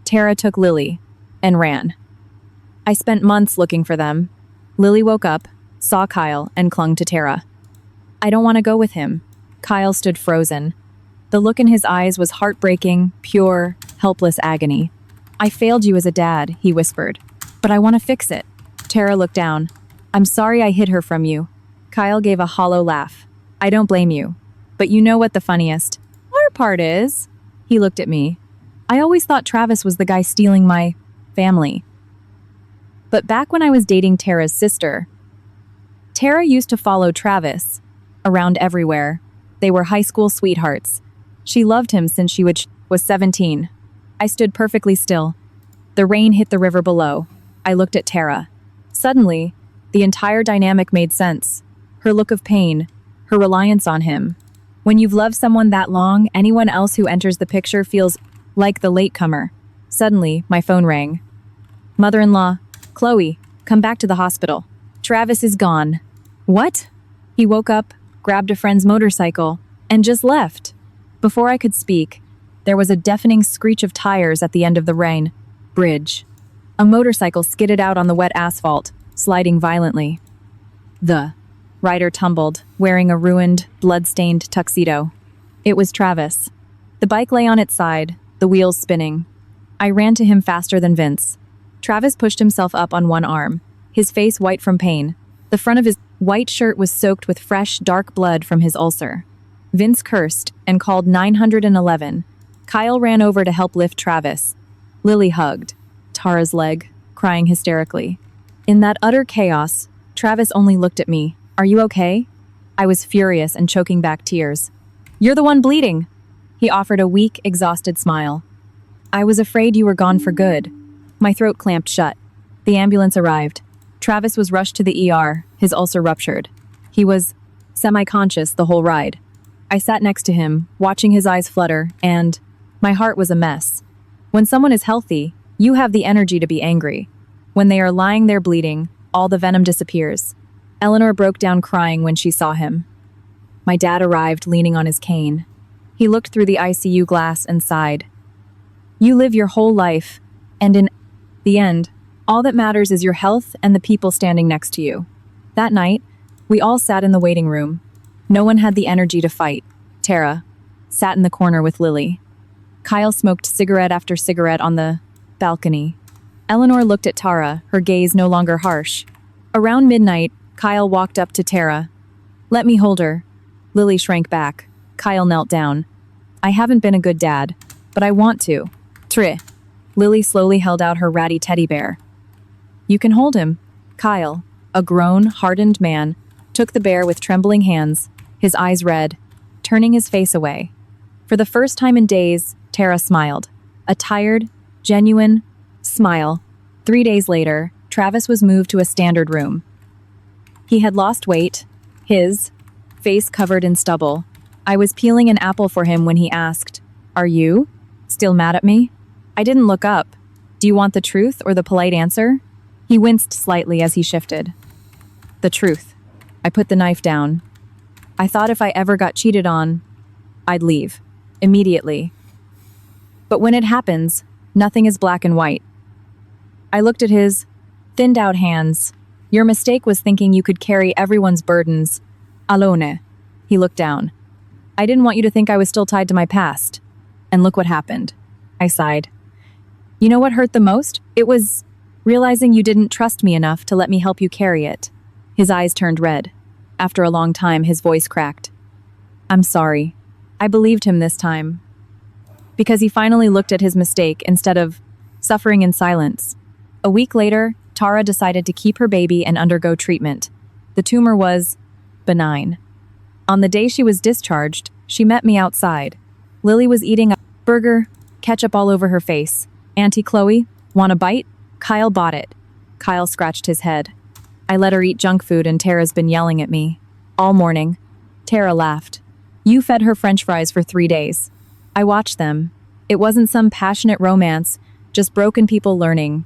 Speaker 1: Tara took Lily and ran. I spent months looking for them. Lily woke up, saw Kyle, and clung to Tara. "I don't want to go with him." Kyle stood frozen. The look in his eyes was heartbreaking, pure, helpless agony. "I failed you as a dad," he whispered. "But I want to fix it." Tara looked down. "I'm sorry I hid her from you." Kyle gave a hollow laugh. "I don't blame you. But you know what the funniest part is?" He looked at me. "I always thought Travis was the guy stealing my family." But back when I was dating Tara's sister, Tara used to follow Travis around everywhere. They were high school sweethearts. She loved him since she was 17. I stood perfectly still. The rain hit the river below. I looked at Tara. Suddenly, the entire dynamic made sense. Her look of pain, her reliance on him. When you've loved someone that long, anyone else who enters the picture feels like the latecomer. Suddenly, my phone rang. "Mother-in-law, Chloe, come back to the hospital. Travis is gone." "What?" He woke up, grabbed a friend's motorcycle, and just left. Before I could speak, there was a deafening screech of tires at the end of the rain bridge. A motorcycle skidded out on the wet asphalt, sliding violently. The rider tumbled, wearing a ruined, blood-stained tuxedo. It was Travis. The bike lay on its side, the wheels spinning. I ran to him faster than Vince. Travis pushed himself up on one arm, his face white from pain. The front of his white shirt was soaked with fresh, dark blood from his ulcer. Vince cursed and called 911. Kyle ran over to help lift Travis. Lily hugged Tara's leg, crying hysterically. In that utter chaos, Travis only looked at me. "Are you okay?" I was furious and choking back tears. "You're the one bleeding." He offered a weak, exhausted smile. "I was afraid you were gone for good." My throat clamped shut. The ambulance arrived. Travis was rushed to the ER, his ulcer ruptured. He was semi-conscious the whole ride. I sat next to him, watching his eyes flutter, and my heart was a mess. When someone is healthy, you have the energy to be angry. When they are lying there bleeding, all the venom disappears. Eleanor broke down crying when she saw him. My dad arrived leaning on his cane. He looked through the ICU glass and sighed. "You live your whole life, and in the end, all that matters is your health and the people standing next to you." That night, we all sat in the waiting room. No one had the energy to fight. Tara sat in the corner with Lily. Kyle smoked cigarette after cigarette on the balcony. Eleanor looked at Tara, her gaze no longer harsh. Around midnight, Kyle walked up to Tara. "Let me hold her." Lily shrank back. Kyle knelt down. "I haven't been a good dad, but I want to." "Tri." Lily slowly held out her ratty teddy bear. "You can hold him." Kyle, a grown, hardened man, took the bear with trembling hands, his eyes red, turning his face away. For the first time in days, Tara smiled. A tired, genuine smile. 3 days later, Travis was moved to a standard room. He had lost weight, his face covered in stubble. I was peeling an apple for him when he asked, "Are you still mad at me?" I didn't look up. "Do you want the truth or the polite answer?" He winced slightly as he shifted. "The truth." I put the knife down. I thought if I ever got cheated on, I'd leave. Immediately. But when it happens, nothing is black and white. I looked at his thinned out hands. "Your mistake was thinking you could carry everyone's burdens. Alone." He looked down. "I didn't want you to think I was still tied to my past. And look what happened." I sighed. "You know what hurt the most? It was realizing you didn't trust me enough to let me help you carry it." His eyes turned red. After a long time, his voice cracked. "I'm sorry. I believed him this time." Because he finally looked at his mistake instead of suffering in silence. A week later, Tara decided to keep her baby and undergo treatment. The tumor was benign. On the day she was discharged, she met me outside. Lily was eating a burger, ketchup all over her face. "Auntie Chloe, want a bite?" Kyle bought it. Kyle scratched his head. I let her eat junk food and Tara's been yelling at me. All morning. Tara laughed. "You fed her French fries for 3 days." I watched them. It wasn't some passionate romance, just broken people learning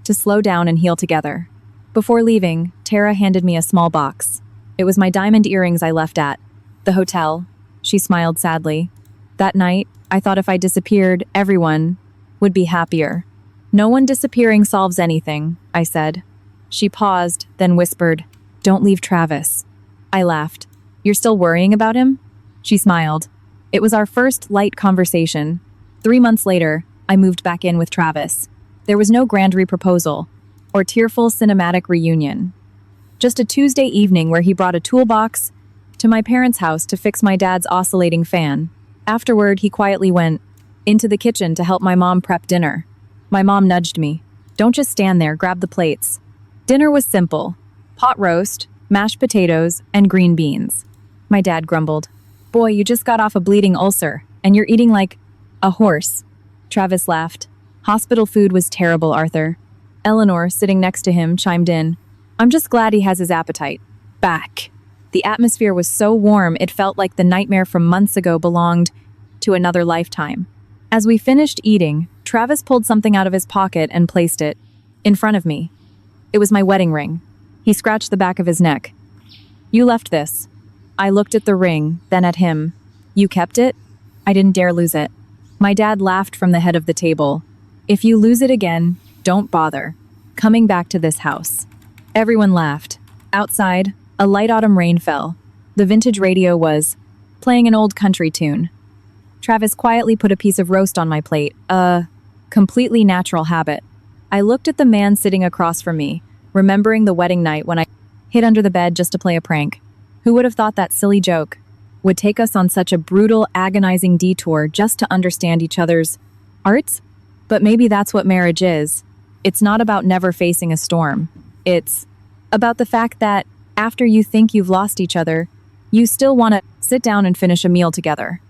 Speaker 1: to slow down and heal together. Before leaving, Tara handed me a small box. It was my diamond earrings I left at the hotel. She smiled sadly. That night, I thought if I disappeared, everyone would be happier. "No one disappearing solves anything," I said. She paused, then whispered, "Don't leave Travis." I laughed. "You're still worrying about him?" She smiled. It was our first light conversation. 3 months later, I moved back in with Travis. There was no grand re-proposal or tearful cinematic reunion. Just a Tuesday evening where he brought a toolbox to my parents' house to fix my dad's oscillating fan. Afterward, he quietly went into the kitchen to help my mom prep dinner. My mom nudged me. "Don't just stand there, grab the plates." Dinner was simple. Pot roast, mashed potatoes, and green beans. My dad grumbled. "Boy, you just got off a bleeding ulcer, and you're eating like a horse." Travis laughed. "Hospital food was terrible, Arthur." Eleanor, sitting next to him, chimed in. "I'm just glad he has his appetite back." The atmosphere was so warm it felt like the nightmare from months ago belonged to another lifetime. As we finished eating, Travis pulled something out of his pocket and placed it in front of me. It was my wedding ring. He scratched the back of his neck. "You left this." I looked at the ring, then at him. "You kept it?" I didn't dare lose it. My dad laughed from the head of the table. "If you lose it again, don't bother coming back to this house." Everyone laughed. Outside, a light autumn rain fell. The vintage radio was playing an old country tune. Travis quietly put a piece of roast on my plate, a completely natural habit. I looked at the man sitting across from me, remembering the wedding night when I hid under the bed just to play a prank. Who would have thought that silly joke would take us on such a brutal, agonizing detour just to understand each other's arts? But maybe that's what marriage is. It's not about never facing a storm. It's about the fact that after you think you've lost each other, You still want to sit down and finish a meal together.